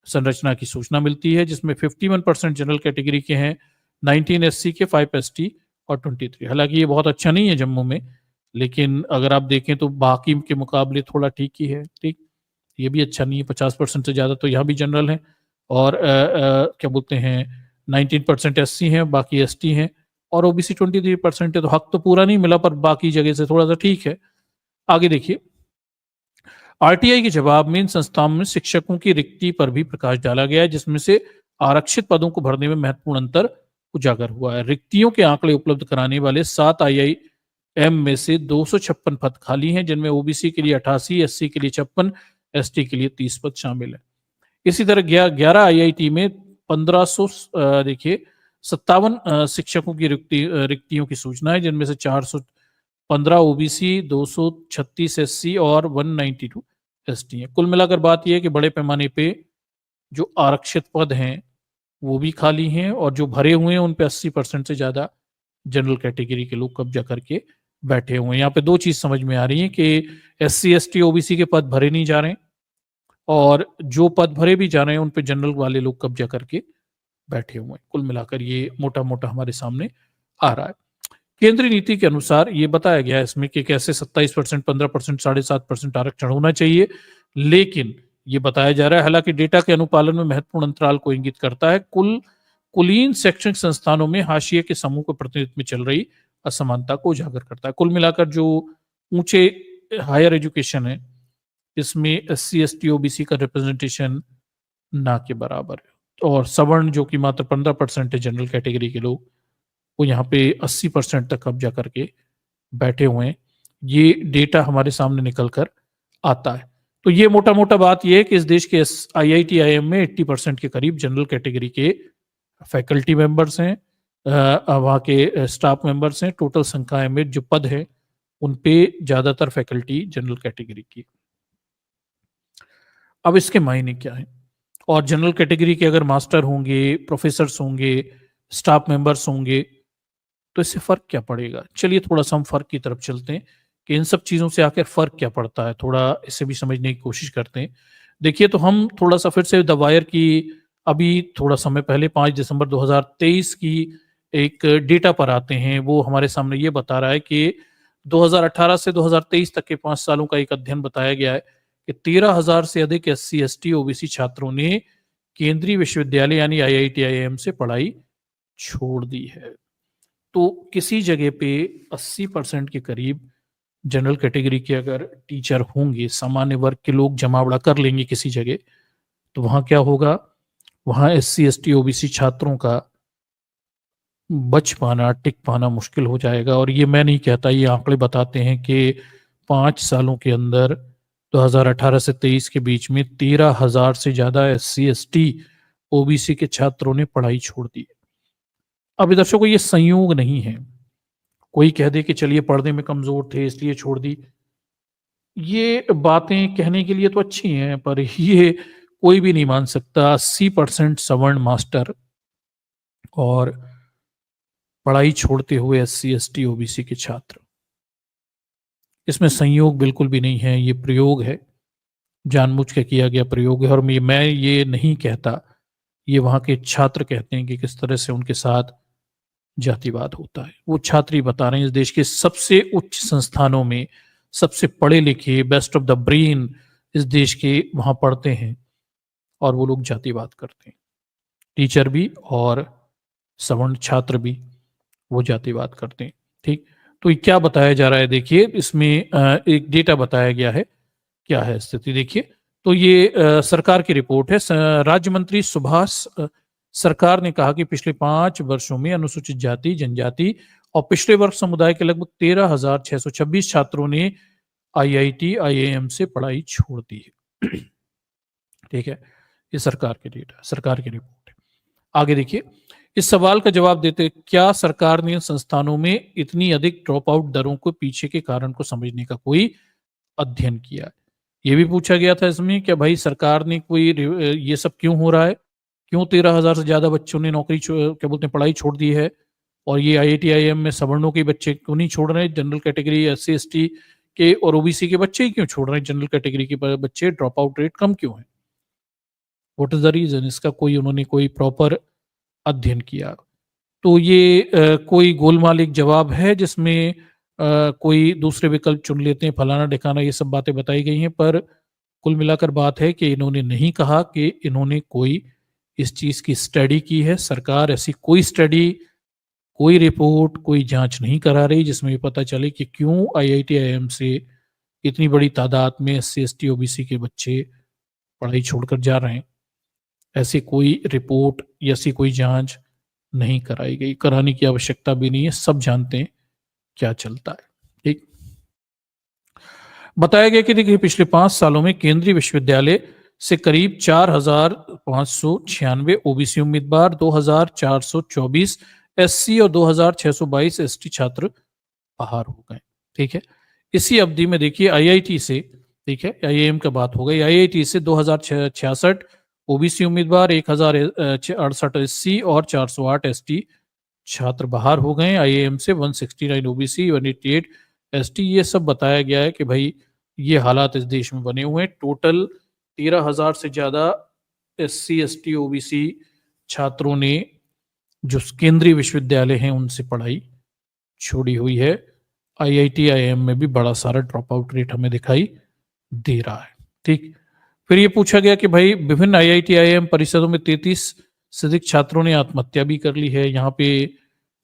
संरचना की सूचना मिलती है, जिसमें 51% जनरल कैटेगरी के हैं, 19 एससी के, 5 एसटी और 23। हालांकि ये बहुत अच्छा नहीं है जम्मू में, लेकिन अगर आप देखें तो बाकी के मुकाबले थोड़ा ठीक ही है। ठीक, ये भी अच्छा नहीं है, 50% से ज़्यादा तो यहाँ भी जनरल है, और क्या बोलते हैं, 19% एससी हैं, बाकी एसटी हैं, और ओबीसी 23% है। तो हक तो पूरा नहीं मिला, पर बाकी जगह से थोड़ा सा ठीक है। आगे देखिए, आरटीआई के जवाब में इन संस्थाओं में शिक्षकों की रिक्ति पर भी प्रकाश डाला गया है, जिसमें से आरक्षित पदों को भरने में महत्वपूर्ण अंतर उजागर हुआ है। रिक्तियों के आंकड़े उपलब्ध कराने वाले 7 आईआईएम में से 256 पद खाली हैं, जिनमें ओबीसी के लिए 88, एससी के लिए 56, एसटी के लिए 30 पद शामिल है। इसी तरह 11 आईआईटी में 1500 देखिए 57 शिक्षकों की रिक्तियों की सूचना है, जिनमें से 415 ओबीसी, 236 एससी और 192 एसटी है। कुल मिलाकर बात यह है कि बड़े पैमाने पे जो आरक्षित पद हैं वो भी खाली हैं, और जो भरे हुए हैं उन पे 80% से ज्यादा जनरल कैटेगरी के लोग कब्जा करके बैठे हुए हैं। यहाँ पे दो चीज समझ में आ रही है कि एससी एसटी ओबीसी के पद भरे नहीं जा रहे हैं, और जो पद भरे भी जा रहे हैं उन पे जनरल वाले लोग कब्जा करके बैठे हुए हैं। कुल मिलाकर ये मोटा मोटा हमारे सामने आ रहा है। केंद्रीय नीति के अनुसार ये बताया गया है इसमें कि कैसे 27%, 15%, 7.5% आरक्षण होना चाहिए, लेकिन ये बताया जा रहा है, हालांकि डेटा के अनुपालन में महत्वपूर्ण अंतराल को इंगित करता है। कुलीन शैक्षणिक संस्थानों में हाशिए के समूह के प्रतिनिधित्व में चल रही असमानता को उजागर करता है। कुल मिलाकर जो ऊंचे हायर एजुकेशन है, इसमें एससी एसटी ओबीसी का रिप्रेजेंटेशन ना के बराबर है, और सवर्ण जो कि मात्र 15% है जनरल कैटेगरी के लोग, वो यहाँ पे 80% तक कब्जा करके बैठे हुए हैं। ये डेटा हमारे सामने निकल कर आता है। तो ये मोटा मोटा बात ये है कि इस देश के आईआईटी आईआईएम में 80% के करीब जनरल कैटेगरी के फैकल्टी मेंबर्स हैं, वहाँ के स्टाफ मेंबर्स हैं। टोटल संख्या में जो पद है उन पे ज्यादातर फैकल्टी जनरल कैटेगरी की। अब इसके मायने क्या है, और जनरल कैटेगरी के अगर मास्टर होंगे, प्रोफेसर्स होंगे, स्टाफ मेंबर्स होंगे, तो इससे फर्क क्या पड़ेगा। चलिए थोड़ा सा हम फर्क की तरफ चलते हैं कि इन सब चीजों से आखिर फर्क क्या पड़ता है, थोड़ा इसे भी समझने की कोशिश करते हैं। देखिए, तो हम थोड़ा सा फिर से द वायर की अभी थोड़ा समय पहले 5 दिसंबर 2023 की एक डेटा पर आते हैं। वो हमारे सामने ये बता रहा है कि 2018 से 2023 तक के 5 सालों का एक अध्ययन बताया गया है कि 13,000 से अधिक एससी एसटी ओबीसी छात्रों ने केंद्रीय विश्वविद्यालय यानी आईआईटी आईआईएम से पढ़ाई छोड़ दी है। तो किसी जगह पे 80% के करीब जनरल कैटेगरी के अगर टीचर होंगे, सामान्य वर्ग के लोग जमावड़ा कर लेंगे किसी जगह, तो वहां क्या होगा, वहां एससी एसटी ओबीसी छात्रों का बच पाना, टिक पाना मुश्किल हो जाएगा। और ये मैं नहीं कहता, ये आंकड़े बताते हैं कि 5 सालों के अंदर 2018 से 23 के बीच में 13,000 से ज्यादा एससी एसटी ओबीसी के छात्रों ने पढ़ाई छोड़ दी। अब दर्शकों, ये संयोग नहीं है, कोई कह दे कि चलिए पढ़ने में कमजोर थे इसलिए छोड़ दी, ये बातें कहने के लिए तो अच्छी हैं, पर ये कोई भी नहीं मान सकता। 80% सवर्ण मास्टर और पढ़ाई छोड़ते हुए एससी एसटी ओबीसी के छात्र, इसमें संयोग बिल्कुल भी नहीं है, ये प्रयोग है, जानबूझ के किया गया प्रयोग है। और मैं ये नहीं कहता, ये वहां के छात्र कहते हैं कि किस तरह से उनके साथ जातिवाद होता है। वो छात्र ही बता रहे हैं, इस देश के सबसे उच्च संस्थानों में सबसे पढ़े लिखे, बेस्ट ऑफ द ब्रेन इस देश के वहां पढ़ते हैं, और वो लोग जातिवाद करते हैं। टीचर भी और सवर्ण छात्र भी वो जातिवाद करते हैं। ठीक, तो ये क्या बताया जा रहा है, देखिए इसमें एक डेटा बताया गया है, क्या है स्थिति देखिए। तो ये सरकार की रिपोर्ट है। राज्य मंत्री सुभाष सरकार ने कहा कि पिछले 5 वर्षों में अनुसूचित जाति, जनजाति और पिछड़े वर्ग समुदाय के लगभग 13,626 छात्रों ने आईआईटी आईआईएम से पढ़ाई छोड़ दी है। ठीक है, ये सरकार के डेटा, सरकार की रिपोर्ट है। आगे देखिए, इस सवाल का जवाब देते, क्या सरकार ने संस्थानों में इतनी अधिक ड्रॉप आउट दरों को पीछे के कारण को समझने का कोई अध्ययन किया है? ये भी पूछा गया था इसमें, क्या भाई सरकार ने कोई ये सब क्यों हो रहा है, क्यों 13,000 से ज्यादा बच्चों ने नौकरी क्या बोलते हैं पढ़ाई छोड़ दी है, और ये आईआईटी आईआईएम में सवर्णों के बच्चे क्यों नहीं छोड़ रहे, जनरल कैटेगरी एससी एसटी के और ओबीसी के बच्चे ही क्यों छोड़ रहे हैं, जनरल कैटेगरी के बच्चे ड्रॉप आउट रेट कम क्यों है, व्हाट इज द रीजन? इसका कोई उन्होंने कोई प्रॉपर अध्ययन किया? तो ये कोई गोलमाल एक जवाब है जिसमें कोई दूसरे विकल्प चुन लेते हैं, फलाना ढिकाना, ये सब बातें बताई गई हैं, पर कुल मिलाकर बात है कि इन्होंने नहीं कहा कि इन्होंने कोई इस चीज की स्टडी की है। सरकार ऐसी कोई स्टडी, कोई रिपोर्ट, कोई जांच नहीं करा रही जिसमें ये पता चले कि क्यों आईआईटी आईआईएम से इतनी बड़ी तादाद में एससी एसटी ओबीसी के बच्चे पढ़ाई छोड़कर जा रहे हैं। ऐसी कोई रिपोर्ट या ऐसी कोई जांच नहीं कराई गई, कराने की आवश्यकता भी नहीं है, सब जानते हैं क्या चलता है। ठीक, बताया गया कि देखिए पिछले 5 सालों में केंद्रीय विश्वविद्यालय से करीब 4,596 ओबीसी उम्मीदवार, 2,424 एससी और 2,622 एसटी छात्र बाहर हो गए। ठीक है, इसी अवधि में देखिए आईआईटी से, ठीक है आईआईएम का बात हो गई, आईआईटी से 2,066 ओबीसी उम्मीदवार, 1,068 एससी और 408 एसटी छात्र बाहर हो गए। आईआईएम से 169 ओबीसी, 188 एसटी, ये सब बताया गया है कि भाई ये हालात इस देश में बने हुए हैं। टोटल 13,000 से ज्यादा एससी एसटी ओबीसी छात्रों ने जो केंद्रीय विश्वविद्यालय हैं उनसे पढ़ाई छोड़ी हुई है। आईआईटी आईआईएम में भी बड़ा सारा ड्रॉप आउट रेट हमें दिखाई दे रहा है। ठीक, फिर ये पूछा गया कि भाई विभिन्न आईआईटी आईआईएम परिषदों में 33 से अधिक छात्रों ने आत्महत्या भी कर ली है। यहाँ पे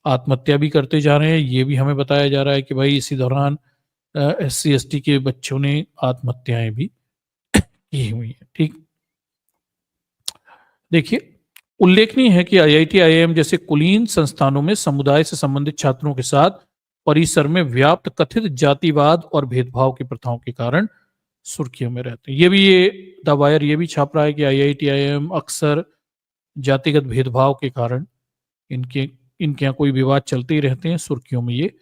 आत्महत्या भी करते जा रहे हैं, ये भी हमें बताया जा रहा है कि भाई इसी दौरान एससी एसटी के बच्चों ने आत्महत्याएं भी की हुई है। ठीक, देखिए उल्लेखनीय है कि आईआईटी आईआईएम जैसे कुलीन संस्थानों में समुदाय से संबंधित छात्रों के साथ परिसर में व्याप्त कथित जातिवाद और भेदभाव की प्रथाओं के कारण सुर्खियों में रहते हैं। ये द वायर ये भी छाप रहा है कि आईआईटी आईआईएम अक्सर जातिगत भेदभाव के कारण इनके यहाँ कोई विवाद चलते ही रहते हैं, सुर्खियों में ये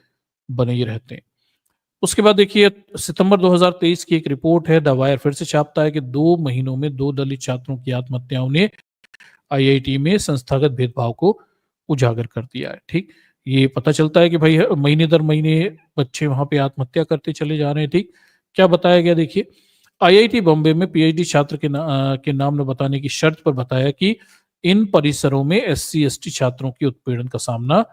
बने ही रहते हैं। उसके बाद देखिए सितंबर 2023 की एक रिपोर्ट है, द वायर फिर से छापता है कि 2 महीनों में 2 दलित छात्रों की आत्महत्याओं ने आईआईटी में संस्थागत भेदभाव को उजागर कर दिया है। ठीक, ये पता चलता है कि भाई महीने दर महीने बच्चे वहां पे आत्महत्या करते चले जा रहे हैं। ठीक, क्या बताया गया देखिए, आईआईटी बॉम्बे में पीएचडी छात्र के नाम न बताने की शर्त पर बताया कि इन परिसरों में एससी एसटी छात्रों की उत्पीड़न का सामना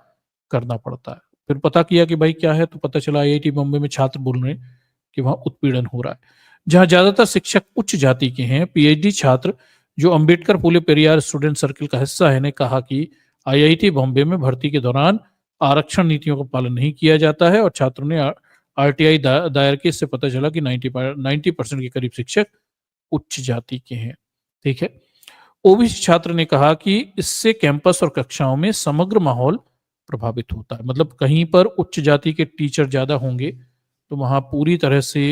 करना पड़ता है। फिर पता किया कि भाई क्या है, तो पता चला आईआईटी बॉम्बे में छात्र बोल रहे हैं कि वहां उत्पीड़न हो रहा है। जहां ज्यादातर शिक्षक उच्च जाति के हैं, पीएचडी छात्र जो अंबेडकर फूले पेरियार स्टूडेंट सर्किल का हिस्सा है ने कहा कि आईआईटी बॉम्बे में भर्ती के दौरान आरक्षण नीतियों का पालन नहीं किया जाता है और छात्रों ने आरटीआई दायर की, इससे पता चला कि 90% के करीब शिक्षक उच्च जाति के हैं। ठीक है। ओबीसी छात्र ने कहा कि इससे कैंपस और कक्षाओं में समग्र माहौल प्रभावित होता है। मतलब कहीं पर उच्च जाति के टीचर ज्यादा होंगे तो वहां पूरी तरह से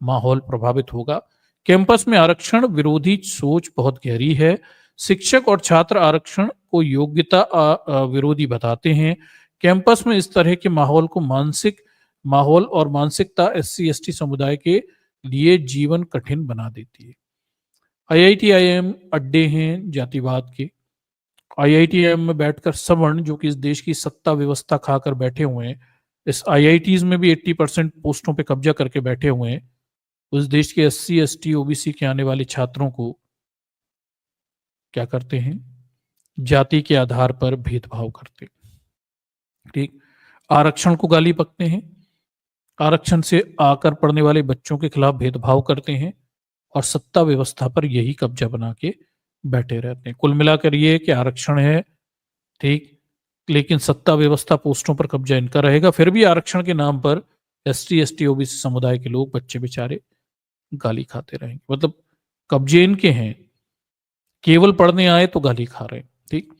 माहौल प्रभावित होगा। कैंपस में आरक्षण विरोधी सोच बहुत गहरी है। शिक्षक और छात्र आरक्षण को योग्यता विरोधी बताते हैं। कैंपस में इस तरह के माहौल और मानसिकता एससी एसटी समुदाय के लिए जीवन कठिन बना देती है। आईआईटी आईएम अड्डे हैं जातिवाद के। आईआईटीएम में बैठकर सवर्ण जो कि इस देश की सत्ता व्यवस्था खाकर बैठे हुए हैं, इस आईआईटीज में भी 80% पोस्टों पे कब्जा करके बैठे हुए हैं, उस देश के एससी एसटी ओबीसी के आने वाले छात्रों को क्या करते हैं, जाति के आधार पर भेदभाव करते हैं। ठीक। आरक्षण को गाली बकते हैं, आरक्षण से आकर पढ़ने वाले बच्चों के खिलाफ भेदभाव करते हैं और सत्ता व्यवस्था पर यही कब्जा बना के बैठे रहते हैं। कुल मिलाकर ये कि आरक्षण है, ठीक, लेकिन सत्ता व्यवस्था पोस्टों पर कब्जा इनका रहेगा। फिर भी आरक्षण के नाम पर एसटी एसटी ओबीसी समुदाय के लोग, बच्चे बेचारे गाली खाते रहेंगे। मतलब कब्जे इनके हैं, केवल पढ़ने आए तो गाली खा रहे हैं। ठीक।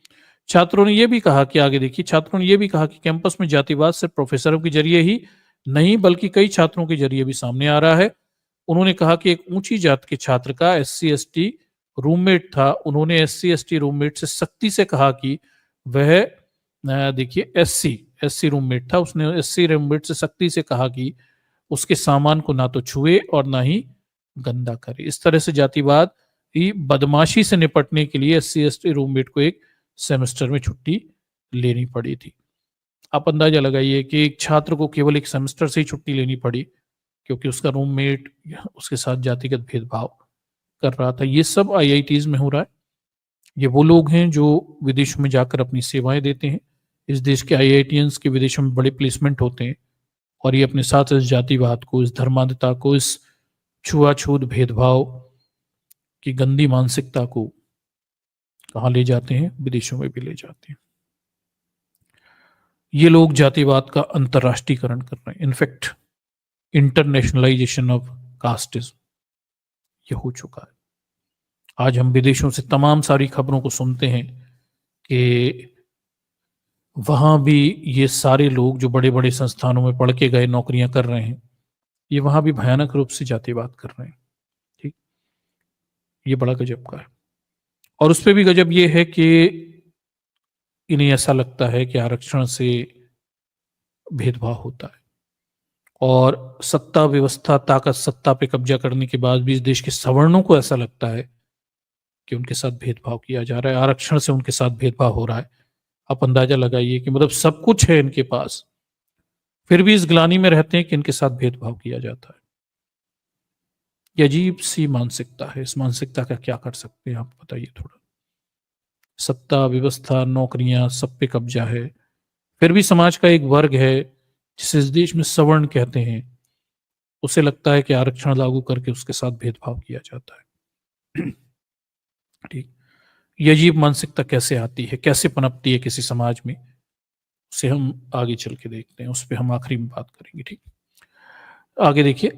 छात्रों ने यह भी कहा कि आगे देखिए, छात्रों ने यह भी कहा कि कैंपस में जातिवाद सिर्फ प्रोफेसरों के जरिए ही नहीं बल्कि कई छात्रों के जरिए भी सामने आ रहा है। उन्होंने कहा कि एक ऊंची जात के छात्र का एससी एसटी रूममेट था। उन्होंने एससी एसटी रूममेट से सख्ती से कहा कि वह देखिए एससी रूममेट था, उसने एससी रूममेट से सख्ती से कहा कि उसके सामान को ना तो छुए और ना ही गंदा करे। इस तरह से जातिवाद की बदमाशी से निपटने के लिए एससी एसटी रूममेट को एक सेमेस्टर में छुट्टी लेनी पड़ी थी। आप अंदाजा लगाइए कि एक छात्र को केवल एक सेमेस्टर से ही छुट्टी लेनी पड़ी क्योंकि उसका रूममेट उसके साथ जातिगत भेदभाव कर रहा था। ये सब आईआईटीज में हो रहा है। ये वो लोग हैं जो विदेशों में जाकर अपनी सेवाएं देते हैं। इस देश के आईआईटियंस के विदेशों में बड़े प्लेसमेंट होते हैं और ये अपने साथ इस जातिवाद को, इस धर्मांधता को, इस छुआछूत भेदभाव की गंदी मानसिकता को कहाँ ले जाते हैं, विदेशों में भी ले जाते हैं। ये लोग जातिवाद का अंतर्राष्ट्रीयकरण कर रहे हैं। इनफैक्ट इंटरनेशनलाइजेशन ऑफ कास्टिज्म ये हो चुका है। आज हम विदेशों से तमाम सारी खबरों को सुनते हैं कि वहां भी ये सारे लोग जो बड़े बड़े संस्थानों में पढ़ के गए, नौकरियां कर रहे हैं, ये वहां भी भयानक रूप से जातिवाद कर रहे हैं। ठीक। ये बड़ा गजब का है। और उस पर भी गजब ये है कि इन्हें ऐसा लगता है कि आरक्षण से भेदभाव होता है और सत्ता व्यवस्था, ताकत, सत्ता पे कब्जा करने के बाद भी इस देश के सवर्णों को ऐसा लगता है कि उनके साथ भेदभाव किया जा रहा है, आरक्षण से उनके साथ भेदभाव हो रहा है। आप अंदाजा लगाइए कि मतलब सब कुछ है इनके पास, फिर भी इस ग्लानि में रहते हैं कि इनके साथ भेदभाव किया जाता है। ये अजीब सी मानसिकता है। इस मानसिकता का क्या कर सकते हैं आप बताइए थोड़ा। सत्ता व्यवस्था, नौकरियां, सब पे कब्जा है, फिर भी समाज का एक वर्ग है जिसे इस देश में सवर्ण कहते हैं, उसे लगता है कि आरक्षण लागू करके उसके साथ भेदभाव किया जाता है। ठीक। ये अजीब मानसिकता कैसे आती है, कैसे पनपती है किसी समाज में, उसे हम आगे चल के देखते हैं, उस पर हम आखिरी में बात करेंगे। ठीक। आगे देखिए,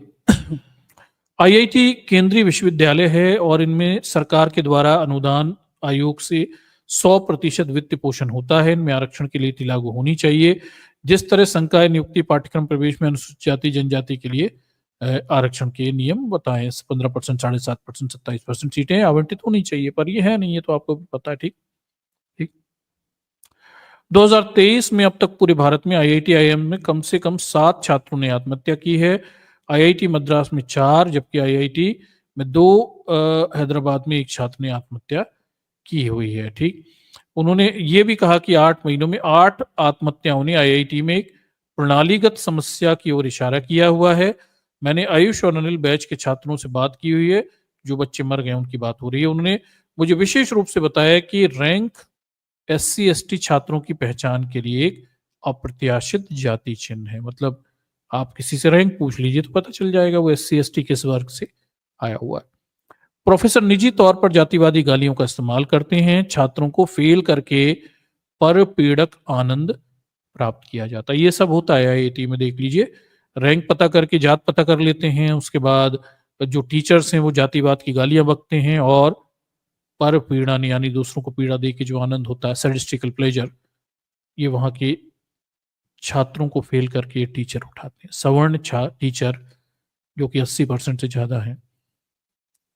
आईआईटी केंद्रीय विश्वविद्यालय है और इनमें सरकार के द्वारा अनुदान आयोग से 100% वित्त पोषण होता है। इनमें आरक्षण की नीति लागू होनी चाहिए। जिस तरह संकाय नियुक्ति पाठ्यक्रम प्रवेश में अनुसूचित जाति जनजाति के लिए आरक्षण के नियम बताएं, 15%, 7.5%, 27% सीटें आवंटित होनी चाहिए, पर ये है नहीं, ये तो आपको भी पता है। ठीक। ठीक। 2023 में अब तक पूरे भारत में आईआईटी आईएम में कम से कम 7 छात्रों ने आत्महत्या की है। आईआईटी मद्रास में 4, जबकि आईआईटी में 2, हैदराबाद में 1 छात्र ने आत्महत्या की हुई है। ठीक। उन्होंने ये भी कहा कि 8 महीनों में 8 आत्महत्याओं ने आईआईटी में एक प्रणालीगत समस्या की ओर इशारा किया हुआ है। मैंने आयुष और अनिल बैच के छात्रों से बात की हुई है, जो बच्चे मर गए उनकी बात हो रही है। उन्होंने मुझे विशेष रूप से बताया कि रैंक एससी एसटी छात्रों की पहचान के लिए एक अप्रत्याशित जाति चिन्ह है। मतलब आप किसी से रैंक पूछ लीजिए तो पता चल जाएगा वो एससी एसटी किस वर्ग से आया हुआ है। प्रोफेसर निजी तौर पर जातिवादी गालियों का इस्तेमाल करते हैं। छात्रों को फेल करके पर पीड़क आनंद प्राप्त किया जाता है। ये सब होता है आईआईटी में, देख लीजिए। रैंक पता करके जात पता कर लेते हैं, उसके बाद जो टीचर्स हैं वो जातिवाद की गालियां बकते हैं, और पर पीड़न यानी दूसरों को पीड़ा दे के जो आनंद होता है, सैडिस्टिकल प्लेजर, ये वहां के छात्रों को फेल करके ये टीचर उठाते हैं। सवर्ण टीचर जो कि 80% से ज्यादा हैं,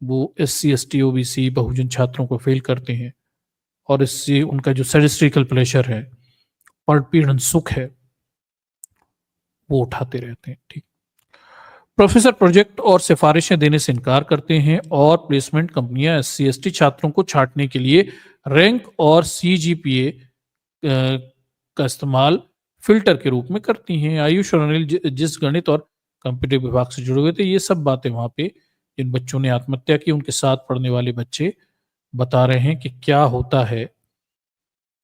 वो SC ST OBC बहुजन छात्रों को फेल करते हैं, और इससे उनका जो सैडिस्टिकल प्लेजर है, परपीड़न सुख है, वो उठाते रहते हैं। ठीक। प्रोफेसर प्रोजेक्ट और सिफारिशें देने से इनकार करते हैं, और प्लेसमेंट कंपनियां SC ST छात्रों को छांटने के लिए रैंक और CGPA का इस्तेमाल फिल्टर के रूप में करती हैं। आयुष और अनिल जिस गणित और कंप्यूटर विभाग से जुड़े हुए थे, ये सब बातें वहां पे जिन बच्चों ने आत्महत्या की उनके साथ पढ़ने वाले बच्चे बता रहे हैं कि क्या होता है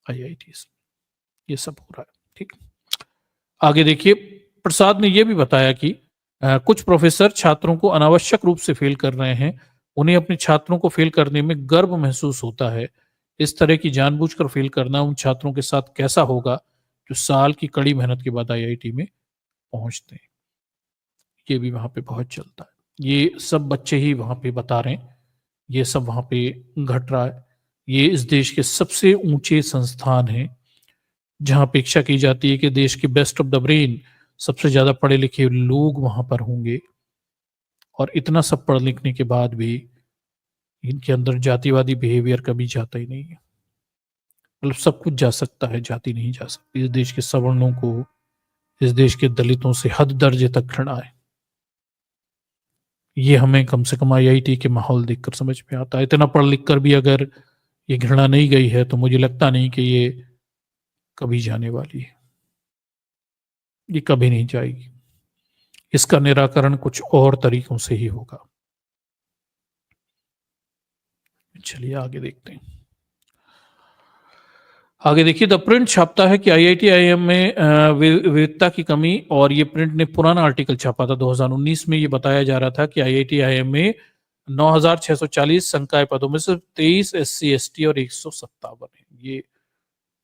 IITs, ये सब हो रहा है। ठीक। आगे देखिए, प्रसाद ने यह भी बताया कि कुछ प्रोफेसर छात्रों को अनावश्यक रूप से फेल कर रहे हैं। उन्हें अपने छात्रों को फेल करने में गर्व महसूस होता है। इस तरह की जानबूझकर फेल करना उन छात्रों के साथ कैसा होगा जो साल की कड़ी मेहनत के बाद IIT में पहुंचते हैं। ये भी वहां पे बहुत चलता है। ये सब बच्चे ही वहां पे बता रहे हैं, ये सब वहां पे घट रहा है। ये इस देश के सबसे ऊंचे संस्थान हैं जहां अपेक्षा की जाती है कि देश के बेस्ट ऑफ द ब्रेन, सबसे ज्यादा पढ़े लिखे लोग वहां पर होंगे, और इतना सब पढ़ लिखने के बाद भी इनके अंदर जातिवादी बिहेवियर कभी जाता ही नहीं है। मतलब सब कुछ जा सकता है, जाति नहीं जा सकती। इस देश के सवर्णों को, इस देश के दलितों से हद दर्जे तक घृणा है। ये हमें कम से कम IIT के माहौल देखकर समझ में आता है। इतना पढ़ लिख कर भी अगर ये घृणा नहीं गई है, तो मुझे लगता नहीं कि ये कभी जाने वाली है। ये कभी नहीं जाएगी। इसका निराकरण कुछ और तरीकों से ही होगा। चलिए आगे देखते हैं। आगे देखिए, द प्रिंट छापता है कि IIT IIM में विविधता की कमी, और ये प्रिंट ने पुराना आर्टिकल छापा था 2019 में। ये बताया जा रहा था कि IIT IIM में 9,640 संकाय पदों में सिर्फ 23 SC ST और 157 है। ये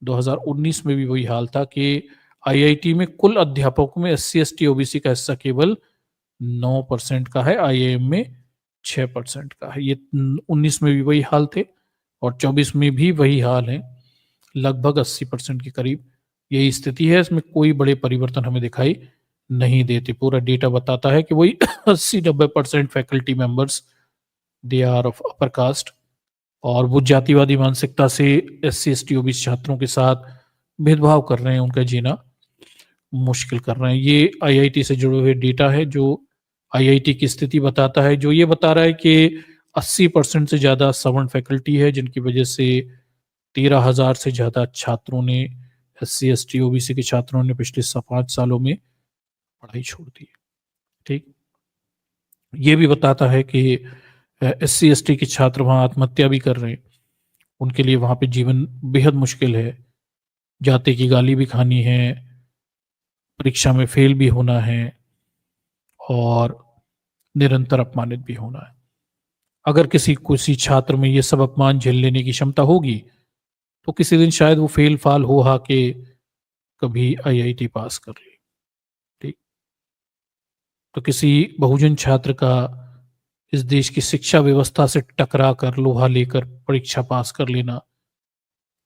2019 में भी वही हाल था कि IIT में कुल अध्यापकों में SC ST OBC का हिस्सा केवल 9% का है, IIM में 6% का है। ये 19 में भी वही हाल थे, और 24 में भी वही हाल है। लगभग 80% के करीब यही स्थिति है। इसमें कोई बड़े परिवर्तन हमें दिखाई नहीं देते। पूरा डेटा बताता है कि वही 80-90% faculty members they are of upper caste, और वो जातिवादी मानसिकता से SC ST OBC छात्रों के साथ भेदभाव कर रहे हैं, उनका जीना मुश्किल कर रहे हैं। ये IIT से जुड़े हुए डेटा है जो IIT की स्थिति बताता है, जो ये बता रहा है कि 80% से ज्यादा सवर्ण फैकल्टी है, जिनकी वजह से 13,000 से ज्यादा छात्रों ने, SC ST OBC के छात्रों ने पिछले 5 सालों में पढ़ाई छोड़ दी। ठीक। ये भी बताता है कि SC ST के छात्र वहां आत्महत्या भी कर रहे हैं। उनके लिए वहां पे जीवन बेहद मुश्किल है। जाति की गाली भी खानी है, परीक्षा में फेल भी होना है, और निरंतर अपमानित भी होना है। अगर किसी छात्र में ये सब अपमान झेल लेने की क्षमता होगी, तो किसी दिन शायद वो फेल फाल हो हा के कभी IIT पास कर ले। ठीक। तो किसी बहुजन छात्र का इस देश की शिक्षा व्यवस्था से टकरा कर, लोहा लेकर परीक्षा पास कर लेना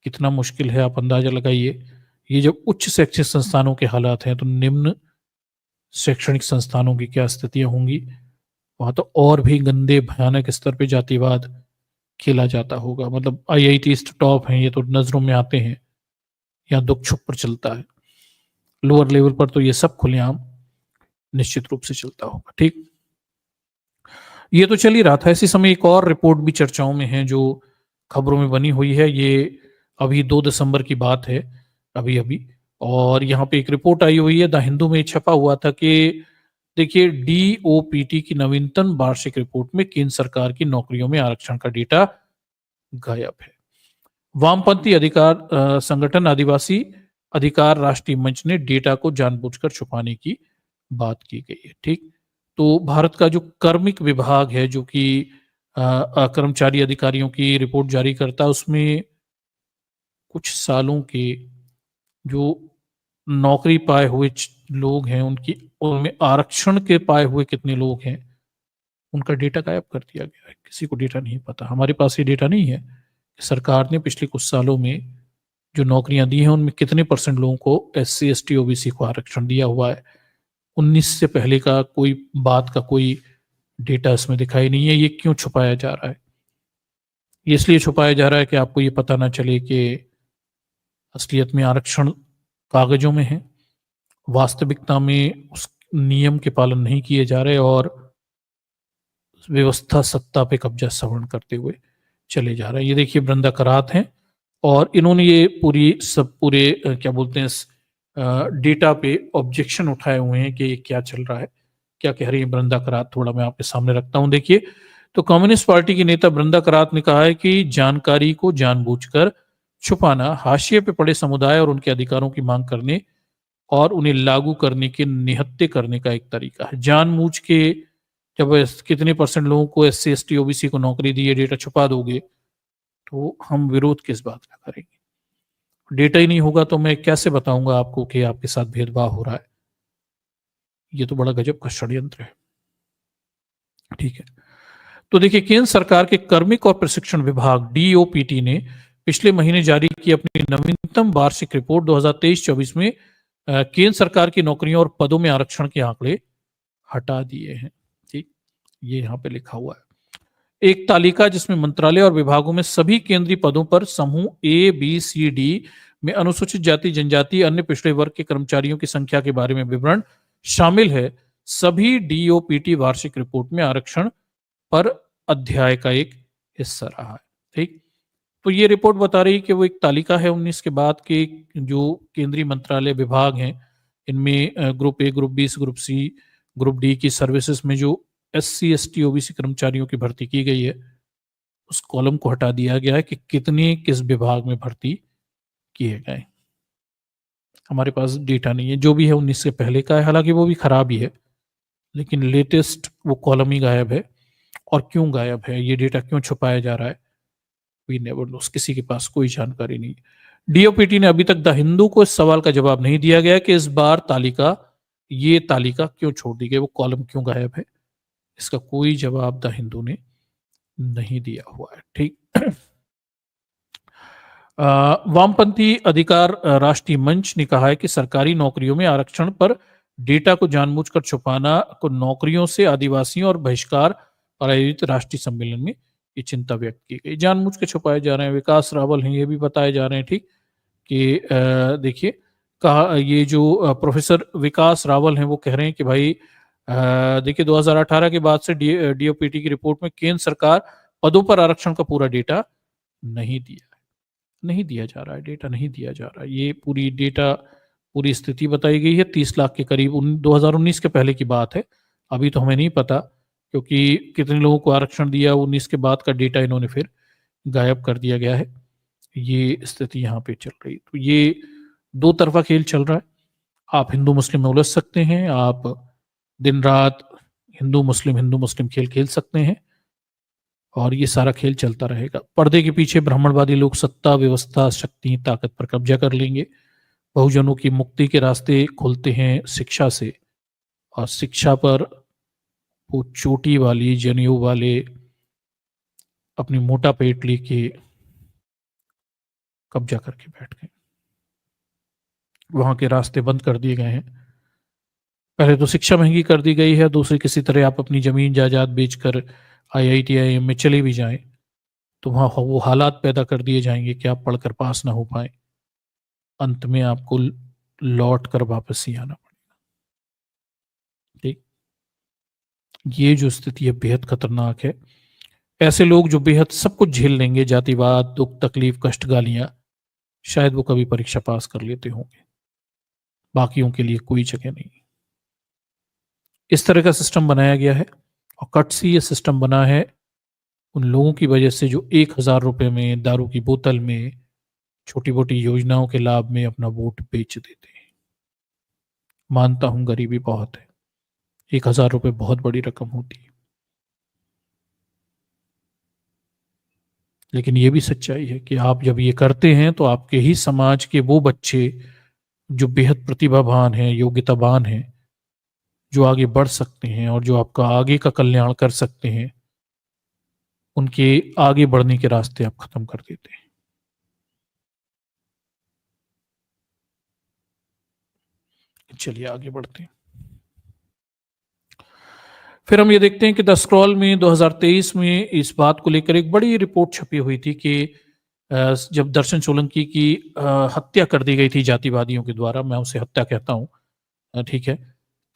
कितना मुश्किल है, आप अंदाजा लगाइए। ये जब उच्च शैक्षिक संस्थानों के हालात हैं, तो निम्न शैक्षणिक संस्थानों की क्या स्थितियां होंगी। वहां तो और भी गंदे भयानक स्तर पे जातिवाद खेला जाता होगा। मतलब IIT टॉप हैं, ये तो नजरों में आते हैं, यहाँ दुख छुप पर चलता है। लोअर लेवल पर तो ये सब खुलेआम निश्चित रूप से चलता होगा। ठीक। ये तो चल ही रहा था। इसी समय एक और रिपोर्ट भी चर्चाओं में है, जो खबरों में बनी हुई है। ये अभी 2 दिसंबर की बात है, अभी अभी। और यहाँ पे एक रिपोर्ट आई हुई है, द हिंदू में छपा हुआ था कि देखिए, DOPT की नवीनतम वार्षिक रिपोर्ट में केंद्र सरकार की नौकरियों में आरक्षण का डेटा गायब है। वामपंथी अधिकार संगठन आदिवासी अधिकार राष्ट्रीय मंच ने डेटा को जानबूझकर छुपाने की बात की गई है। ठीक। तो भारत का जो कार्मिक विभाग है, जो कि कर्मचारी अधिकारियों की रिपोर्ट जारी करता है, उसमें कुछ सालों के जो नौकरी पाए हुए लोग हैं उनकी उनमें आरक्षण के पाए हुए कितने लोग हैं, उनका डेटा गायब कर दिया गया है। किसी को डेटा नहीं पता। हमारे पास ये डेटा नहीं है कि सरकार ने पिछले कुछ सालों में जो नौकरियां दी हैं उनमें कितने परसेंट लोगों को एससी एसटी ओबीसी को आरक्षण दिया हुआ है। 19 से पहले का कोई बात का कोई डेटा इसमें दिखाई नहीं है। ये क्यों छुपाया जा रहा है? ये इसलिए छुपाया जा रहा है कि आपको ये पता ना चले कि असलियत में आरक्षण कागजों में है, वास्तविकता में उस नियम के पालन नहीं किए जा रहे और व्यवस्था सत्ता पे कब्जा सवर्ण करते हुए चले जा रहे हैं। ये देखिए वृंदा करात हैं और इन्होंने ये पूरे क्या बोलते हैं डेटा पे ऑब्जेक्शन उठाए हुए हैं कि ये क्या चल रहा है, क्या कह रही है वृंदा करात। थोड़ा मैं आपके सामने रखता हूं। देखिए, तो कम्युनिस्ट पार्टी की नेता वृंदा करात ने कहा है कि जानकारी को जानबूझकर छुपाना हाशिए पे पड़े समुदाय और उनके अधिकारों की मांग करने और उन्हें लागू करने के निहत्थे करने का एक तरीका है। जानबूझ के जब कितने परसेंट लोगों को एससी एसटी ओबीसी को नौकरी दी, ये डेटा छुपा दोगे तो हम विरोध किस बात का करेंगे? डेटा ही नहीं होगा तो मैं कैसे बताऊंगा आपको कि आपके साथ भेदभाव हो रहा है? ये तो बड़ा गजब का षड्यंत्र है। ठीक है, तो देखिए, केंद्र सरकार के कार्मिक और प्रशिक्षण विभाग डीओपीटी ने पिछले महीने जारी की अपनी नवीनतम वार्षिक रिपोर्ट 2023-24 में केंद्र सरकार की नौकरियों और पदों में आरक्षण के आंकड़े हटा दिए हैं। ठीक, ये यहां पे लिखा हुआ है एक तालिका जिसमें मंत्रालय और विभागों में सभी केंद्रीय पदों पर समूह ए बी सी डी में अनुसूचित जाति जनजाति अन्य पिछड़े वर्ग के कर्मचारियों की संख्या के बारे में विवरण शामिल है। सभी डीओपीटी वार्षिक रिपोर्ट में आरक्षण पर अध्याय का एक हिस्सा रहा है। ठीक, तो ये रिपोर्ट बता रही है कि वो एक तालिका है 19 के बाद के जो केंद्रीय मंत्रालय विभाग हैं, इनमें group A, group B, group C, group D की सर्विसेज में जो एससी एसटी ओबीसी कर्मचारियों की भर्ती की गई है, उस कॉलम को हटा दिया गया है कि कितने किस विभाग में भर्ती किए गए। हमारे पास डेटा नहीं है। जो भी है 19 से पहले का है, हालांकि वो भी खराब ही है, लेकिन लेटेस्ट वो कॉलम ही गायब है। और क्यों गायब है, ये डेटा क्यों छुपाया जा रहा है, वी नेवर नोस। किसी के पास कोई जानकारी नहीं। डीओपीटी ने अभी तक द हिंदू को इस सवाल का जवाब नहीं दिया गया कि इस बार ये तालिका क्यों छोड़ दी गई, वो कॉलम क्यों गायब है। इसका कोई जवाब द हिंदू ने नहीं दिया हुआ है। ठीक, वामपंथी अधिकार राष्ट्रीय मंच ने कहा है कि सरकारी नौकरियों में आरक्षण पर डेटा को जानबूझकर छुपाना को नौकरियों से आदिवासियों और बहिष्कार पर आयोजित राष्ट्रीय सम्मेलन में ये चिंता व्यक्त की गई। जानबूझ के छुपाए जा रहे हैं। विकास रावल हैं, ये भी बताए जा रहे हैं। ठीक, कि देखिए, कहा ये जो प्रोफेसर विकास रावल हैं वो कह रहे हैं कि भाई देखिए 2018 के बाद से डीओपीटी की रिपोर्ट में केंद्र सरकार पदों पर आरक्षण का पूरा डेटा नहीं दिया जा रहा है। डेटा नहीं दिया जा रहा है। ये पूरी स्थिति बताई गई है। 30 लाख के करीब 2019 के पहले की बात है। अभी तो हमें नहीं पता क्योंकि कितने लोगों को आरक्षण दिया, 19 के बाद का डेटा इन्होंने फिर गायब कर दिया गया है। ये स्थिति यहाँ पे चल रही। तो ये दो तरफा खेल चल रहा है। आप हिंदू मुस्लिम में उलझ सकते हैं, आप दिन रात हिंदू मुस्लिम खेल खेल सकते हैं और ये सारा खेल चलता रहेगा। पर्दे के पीछे ब्राह्मणवादी लोग सत्ता, व्यवस्था, शक्ति, ताकत पर कब्जा कर लेंगे। बहुजनों की मुक्ति के रास्ते खुलते हैं शिक्षा से, और शिक्षा पर वो चोटी वाली जनेऊ वाले अपनी मोटा पेट लेके कब्जा करके बैठ गए। वहां के रास्ते बंद कर दिए गए हैं। पहले तो शिक्षा महंगी कर दी गई है, दूसरी किसी तरह आप अपनी जमीन जायदाद बेचकर आईआईटी आईएम में चले भी जाएं तो वहां वो हालात पैदा कर दिए जाएंगे कि आप पढ़कर पास ना हो पाए। अंत में आपको लौट कर वापस ही आना पड़ेगा। ठीक, ये जो स्थिति है बेहद खतरनाक है। ऐसे लोग जो बेहद सब कुछ झेल लेंगे, जातिवाद, दुख, तकलीफ, कष्ट, गालियां, शायद वो कभी परीक्षा पास कर लेते होंगे। बाकियों के लिए कोई जगह नहीं। इस तरह का सिस्टम बनाया गया है और कट सी ये सिस्टम बना है उन लोगों की वजह से जो 1,000 रुपए में, दारू की बोतल में, छोटी मोटी योजनाओं के लाभ में अपना वोट बेच देते हैं। मानता हूं गरीबी बहुत है, 1,000 रुपए बहुत बड़ी रकम होती है, लेकिन यह भी सच्चाई है कि आप जब ये करते हैं तो आपके ही समाज के वो बच्चे जो बेहद प्रतिभावान हैं, योग्यतावान हैं, जो आगे बढ़ सकते हैं और जो आपका आगे का कल्याण कर सकते हैं, उनके आगे बढ़ने के रास्ते आप खत्म कर देते हैं। चलिए आगे बढ़ते हैं। फिर हम ये देखते हैं कि द स्क्रॉल में 2023 में इस बात को लेकर एक बड़ी रिपोर्ट छपी हुई थी कि जब दर्शन सोलंकी की हत्या कर दी गई थी जातिवादियों के द्वारा, मैं उसे हत्या कहता हूँ, ठीक है,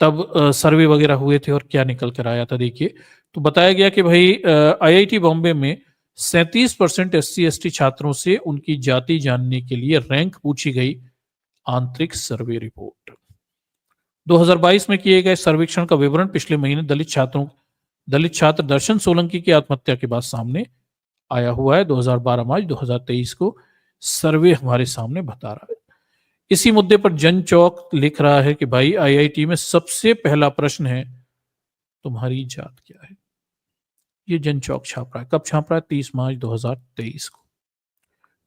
तब सर्वे वगैरह हुए थे और क्या निकल कर आया था देखिए। तो बताया गया कि भाई आईआईटी बॉम्बे में 37% SC/ST छात्रों से उनकी जाति जानने के लिए रैंक पूछी गई आंतरिक सर्वे रिपोर्ट। 2022 में किए गए सर्वेक्षण का विवरण पिछले महीने दलित छात्र दर्शन सोलंकी की आत्महत्या के बाद सामने आया हुआ है। 2012 मार्च 2023 को सर्वे हमारे सामने बता रहा है। इसी मुद्दे पर जन चौक लिख रहा है कि भाई आईआईटी में सबसे पहला प्रश्न है, तुम्हारी जात क्या है। ये जन चौक छाप रहा है। कब छाप रहा है? 30 मार्च 2023 को।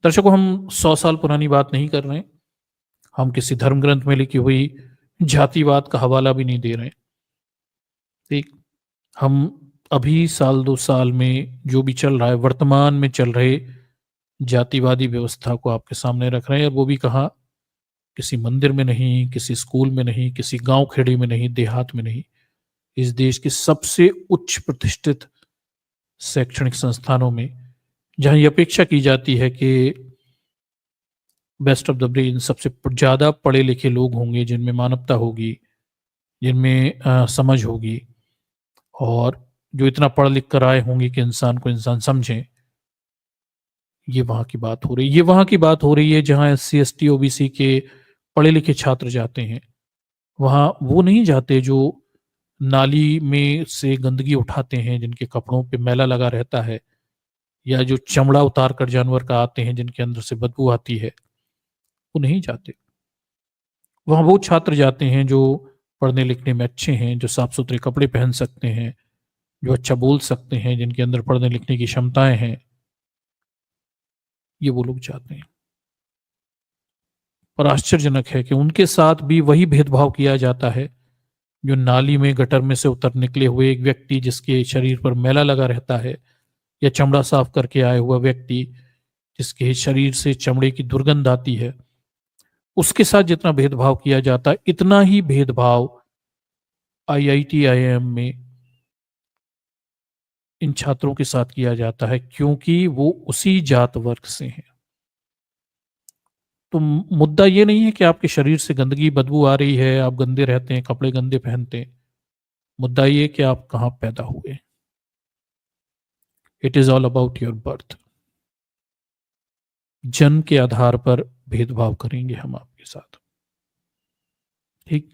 दर्शकों, हम 100 साल पुरानी बात नहीं कर रहे हैं, हम किसी धर्म ग्रंथ में लिखी हुई जातिवाद का हवाला भी नहीं दे रहे हैं। ठीक, हम अभी साल 2 साल में जो भी चल रहा है, वर्तमान में चल रहे जातिवादी व्यवस्था को आपके सामने रख रहे हैं। वो भी कहाँ? किसी मंदिर में नहीं, किसी स्कूल में नहीं, किसी गांव खेड़ी में नहीं, देहात में नहीं, इस देश के सबसे उच्च प्रतिष्ठित शैक्षणिक संस्थानों में, जहां ये अपेक्षा की जाती है कि बेस्ट ऑफ द ब्रेन, सबसे ज्यादा पढ़े लिखे लोग होंगे, जिनमें मानवता होगी, जिनमें समझ होगी, और जो इतना पढ़ लिख कर आए होंगे कि इंसान को इंसान समझें। ये वहां की बात हो रही है। ये वहां की बात हो रही है जहां SC/ST OBC के पढ़े लिखे छात्र जाते हैं। वहां वो नहीं जाते जो नाली में से गंदगी उठाते हैं, जिनके कपड़ों पे मैला लगा रहता है, या जो चमड़ा उतार कर जानवर का आते हैं, जिनके अंदर से बदबू आती है, वो नहीं जाते। वहां वो छात्र जाते हैं जो पढ़ने लिखने में अच्छे हैं, जो साफ सुथरे कपड़े पहन सकते हैं, जो अच्छा बोल सकते हैं, जिनके अंदर पढ़ने लिखने की क्षमताएं हैं। ये वो लोग जाते हैं। और आश्चर्यजनक है कि उनके साथ भी वही भेदभाव किया जाता है जो नाली में गटर में से उतर निकले हुए एक व्यक्ति, जिसके शरीर पर मैला लगा रहता है, या चमड़ा साफ करके आया हुआ व्यक्ति, जिसके शरीर से चमड़े की दुर्गंध आती है, उसके साथ जितना भेदभाव किया जाता है, इतना ही भेदभाव आईआईटी IIM में इन छात्रों के साथ किया जाता है, क्योंकि वो उसी जात वर्ग से हैं। तो मुद्दा ये नहीं है कि आपके शरीर से गंदगी बदबू आ रही है, आप गंदे रहते हैं, कपड़े गंदे पहनते हैं। मुद्दा ये कि आप कहां पैदा हुए। It is all about your birth. जन्म के आधार पर भेदभाव करेंगे हम आपके साथ, ठीक।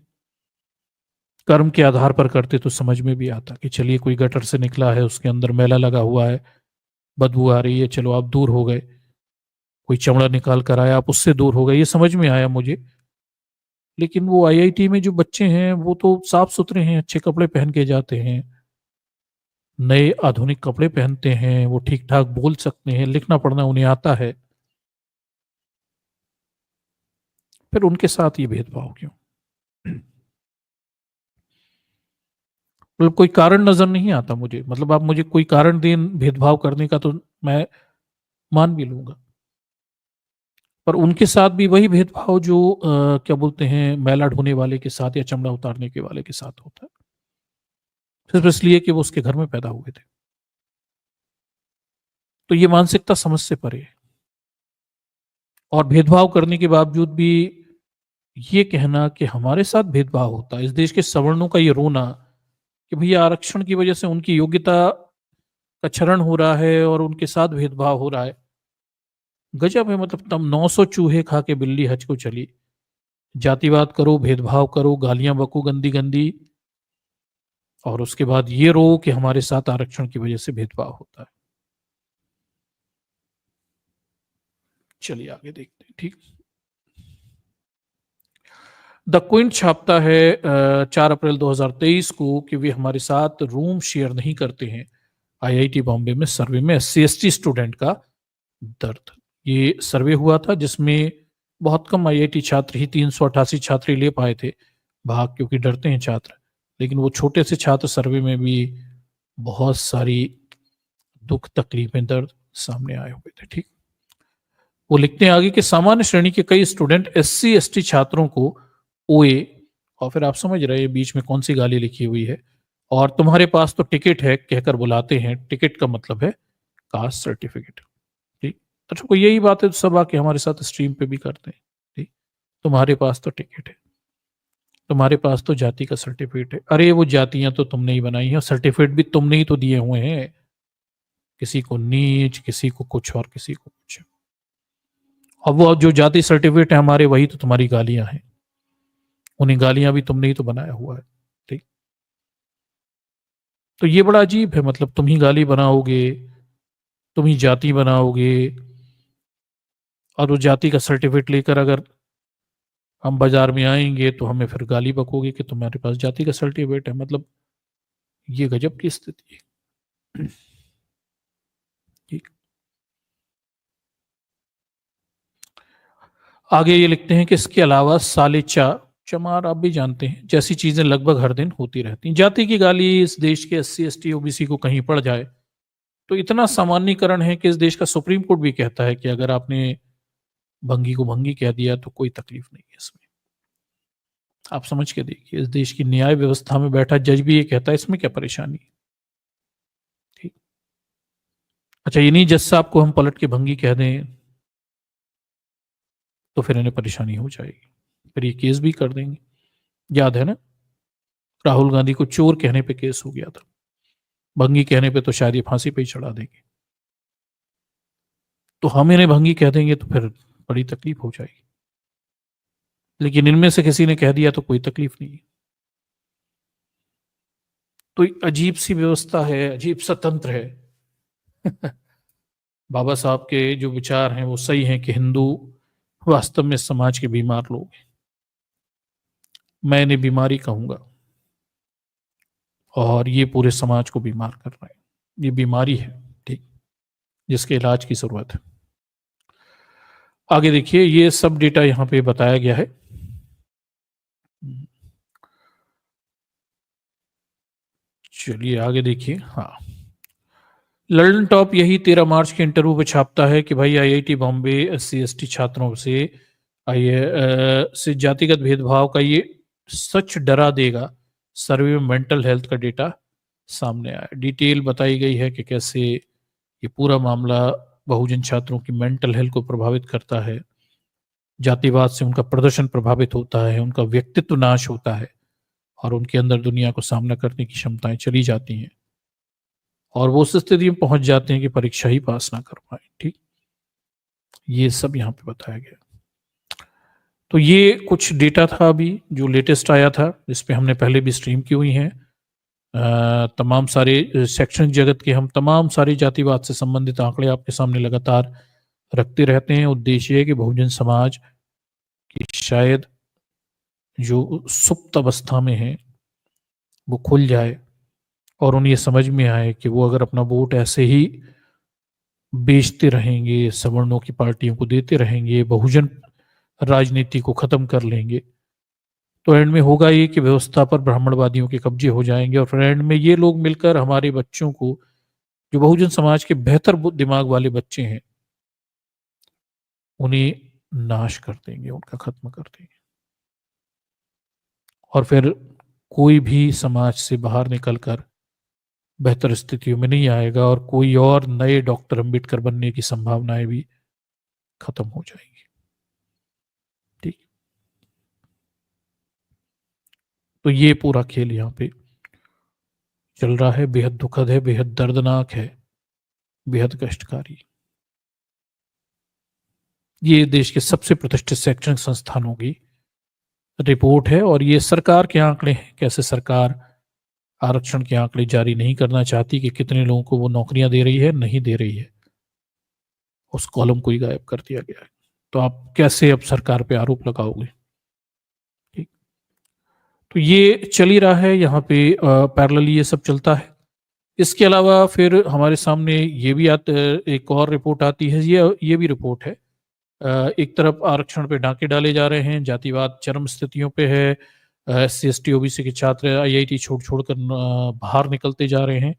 कर्म के आधार पर करते तो समझ में भी आता कि चलिए कोई गटर से निकला है, उसके अंदर मैला लगा हुआ है, बदबू आ रही है, चलो आप दूर हो गए। कोई चमड़ा निकाल कर आया, आप उससे दूर हो गए, ये समझ में आया मुझे। लेकिन वो आईआईटी में जो बच्चे हैं, वो तो साफ सुथरे हैं, अच्छे कपड़े पहन के जाते हैं, नए आधुनिक कपड़े पहनते हैं, वो ठीक ठाक बोल सकते हैं, लिखना पढ़ना उन्हें आता है। फिर उनके साथ ये भेदभाव क्यों? मतलब कोई कारण नजर नहीं आता मुझे। मतलब आप मुझे कोई कारण दें भेदभाव करने का तो मैं मान भी लूंगा, पर उनके साथ भी वही भेदभाव जो क्या बोलते हैं, मैला ढोने वाले के साथ या चमड़ा उतारने के वाले के साथ होता है, सिर्फ इसलिए कि वो उसके घर में पैदा हुए थे। तो ये मानसिकता समझ से परे है। और भेदभाव करने के बावजूद भी ये कहना कि हमारे साथ भेदभाव होता है, इस देश के सवर्णों का ये रोना कि भैया आरक्षण की वजह से उनकी योग्यता का क्षरण हो रहा है और उनके साथ भेदभाव हो रहा है, गजब है। मतलब तब 900 चूहे खा के बिल्ली हज को चली। जातिवाद करो, भेदभाव करो, गालियां बको गंदी गंदी, और उसके बाद ये रो कि हमारे साथ आरक्षण की वजह से भेदभाव होता है। चलिए आगे देखते हैं, ठीक। द क्विंट छापता है 4 अप्रैल 2023 को कि वे हमारे साथ रूम शेयर नहीं करते हैं। आईआईटी बॉम्बे में सर्वे में SC/ST स्टूडेंट का दर्द। ये सर्वे हुआ था जिसमें बहुत कम आईआईटी छात्र ही 388 छात्र ही ले पाए थे भाग, क्योंकि डरते हैं छात्र। लेकिन वो छोटे से छात्र सर्वे में भी बहुत सारी दुख तकलीफें दर्द सामने आए हुए थे। ठीक, वो लिखते हैं आगे कि सामान्य श्रेणी के कई स्टूडेंट एससी एसटी छात्रों को ओए, और फिर आप समझ रहे हैं बीच में कौन सी गाली लिखी हुई है, और तुम्हारे पास तो टिकट है कहकर बुलाते हैं। टिकट का मतलब है कास्ट सर्टिफिकेट। ठीक, अच्छा कोई यही बात है तो सब आके हमारे साथ स्ट्रीम पे भी करते हैं। ठीक, तुम्हारे पास तो टिकट है, तुम्हारे पास तो जाति का सर्टिफिकेट है। अरे वो जातियां तो तुमने ही बनाई हैं, सर्टिफिकेट भी तुमने ही तो दिए हुए हैं, किसी को नीच, किसी को कुछ और किसी को कुछ। अब वो जो जाति सर्टिफिकेट है हमारे, वही तो तुम्हारी गालियां हैं, उन्हें गालियां भी तुमने ही तो बनाया हुआ है। ठीक, तो ये बड़ा अजीब है, मतलब तुम ही गाली बनाओगे, तुम ही जाति बनाओगे, और वो जाति का सर्टिफिकेट लेकर अगर हम बाजार में आएंगे तो हमें फिर गाली बकोगे कि तुम्हारे पास जाति का सर्टिफिकेट है। मतलब ये गजब की स्थिति है। ठीक, आगे ये लिखते हैं कि इसके अलावा सालिचा, चमार आप भी जानते हैं, जैसी चीजें लगभग हर दिन होती रहती हैं। जाति की गाली इस देश के एससी एसटी ओबीसी को कहीं पड़ जाए तो इतना सामान्यकरण है कि इस देश का सुप्रीम कोर्ट भी कहता है कि अगर आपने भंगी को भंगी कह दिया तो कोई तकलीफ नहीं है इसमें। आप समझ के देखिए, इस देश की न्याय व्यवस्था में बैठा जज भी ये कहता है, इसमें क्या परेशानी है। ठीक, अच्छा ये नहीं जज साहब को हम पलट के भंगी कह दें तो फिर इन्हें परेशानी हो जाएगी, फिर ये केस भी कर देंगे। याद है ना, राहुल गांधी को चोर कहने पे केस हो गया था, भंगी कहने पे तो शायद ये फांसी पे ही चढ़ा देंगे। तो हम इन्हें भंगी कह देंगे तो फिर बड़ी तकलीफ हो जाएगी, लेकिन इनमें से किसी ने कह दिया तो कोई तकलीफ नहीं है। तो अजीब सी व्यवस्था है, अजीब सा तंत्र है। बाबा साहब के जो विचार हैं वो सही हैं कि हिंदू वास्तव में समाज के बीमार लोग हैं। मैं इन्हें बीमारी कहूंगा, और ये पूरे समाज को बीमार कर रहे हैं। ये बीमारी है, ठीक, जिसके इलाज की जरूरत है। आगे देखिए, ये सब डेटा यहां पे बताया गया है। चलिए आगे देखिए। हाँ, लंदन टॉप यही 13 मार्च के इंटरव्यू पे छापता है कि भाई आईआईटी बॉम्बे एससी एसटी छात्रों से जातिगत भेदभाव का ये सच डरा देगा। सर्वे में मेंटल हेल्थ का डेटा सामने आया, डिटेल बताई गई है कि कैसे ये पूरा मामला बहुजन छात्रों की मेंटल हेल्थ को प्रभावित करता है, जातिवाद से उनका प्रदर्शन प्रभावित होता है, उनका व्यक्तित्व नाश होता है, और उनके अंदर दुनिया को सामना करने की क्षमताएं चली जाती हैं, और वो उस स्थिति में पहुंच जाते हैं कि परीक्षा ही पास ना कर पाए। ठीक, ये सब यहाँ पे बताया गया। तो ये कुछ डेटा था अभी जो लेटेस्ट आया था, जिस पे हमने पहले भी स्ट्रीम की हुई हैं। तमाम सारे शैक्षणिक जगत के हम तमाम सारे जातिवाद से संबंधित आंकड़े आपके सामने लगातार रखते रहते हैं। उद्देश्य है कि बहुजन समाज की शायद जो सुप्त अवस्था में है वो खुल जाए, और उन्हें समझ में आए कि वो अगर अपना वोट ऐसे ही बेचते रहेंगे, सवर्णों की पार्टियों को देते रहेंगे, बहुजन राजनीति को खत्म कर लेंगे, तो एंड में होगा ये कि व्यवस्था पर ब्राह्मणवादियों के कब्जे हो जाएंगे, और फिर एंड में ये लोग मिलकर हमारे बच्चों को, जो बहुजन समाज के बेहतर दिमाग वाले बच्चे हैं, उन्हें नाश कर देंगे, उनका खत्म कर देंगे, और फिर कोई भी समाज से बाहर निकलकर बेहतर स्थितियों में नहीं आएगा, और कोई और नए डॉक्टर अंबेडकर बनने की संभावनाएं भी खत्म हो जाएंगी। ठीक, तो ये पूरा खेल यहाँ पे चल रहा है, बेहद दुखद है, बेहद दर्दनाक है, बेहद कष्टकारी। ये देश के सबसे प्रतिष्ठित शैक्षणिक संस्थानों की रिपोर्ट है, और ये सरकार के आंकड़े हैं। कैसे सरकार आरक्षण के आंकड़े जारी नहीं करना चाहती कि कितने लोगों को वो नौकरियां दे रही है, नहीं दे रही है, उस कॉलम को ही गायब कर दिया गया है। तो आप कैसे अब सरकार पे आरोप लगाओगे। ठीक, तो ये चल ही रहा है यहाँ पे, पैरेलली ये सब चलता है। इसके अलावा फिर हमारे सामने ये भी एक और रिपोर्ट आती है, ये भी रिपोर्ट है एक तरफ आरक्षण पे डाके डाले जा रहे हैं, जातिवाद चरम स्थितियों पे है, एससी एसटी ओबीसी के छात्र आईआईटी छोड़ छोड़ कर बाहर निकलते जा रहे हैं,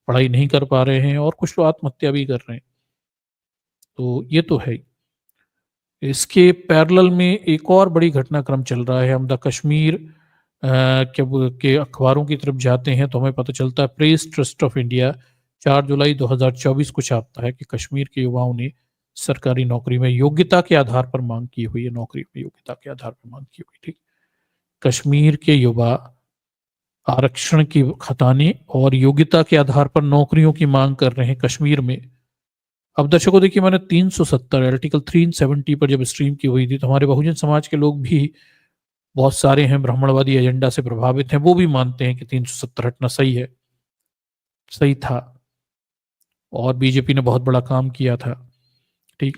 पढ़ाई नहीं कर पा रहे हैं और कुछ लोग आत्महत्या भी कर रहे हैं। तो ये तो है ही। इसके पैरेलल में एक और बड़ी घटनाक्रम चल रहा है। हम द कश्मीर के अखबारों की तरफ जाते हैं तो हमें पता चलता है प्रेस ट्रस्ट ऑफ इंडिया 4 जुलाई 2024 को छापता है कि कश्मीर के युवाओं ने सरकारी नौकरी में योग्यता के आधार पर मांग की हुई है, नौकरी में योग्यता के आधार पर मांग की हुई। ठीक, कश्मीर के युवा आरक्षण की खताने और योग्यता के आधार पर नौकरियों की मांग कर रहे हैं कश्मीर में। अब दर्शकों देखिए, मैंने 370 आर्टिकल 370 पर जब स्ट्रीम की हुई थी तो हमारे बहुजन समाज के लोग भी बहुत सारे हैं, ब्राह्मणवादी एजेंडा से प्रभावित हैं, वो भी मानते हैं कि 370 हटना सही है, सही था और बीजेपी ने बहुत बड़ा काम किया था। ठीक,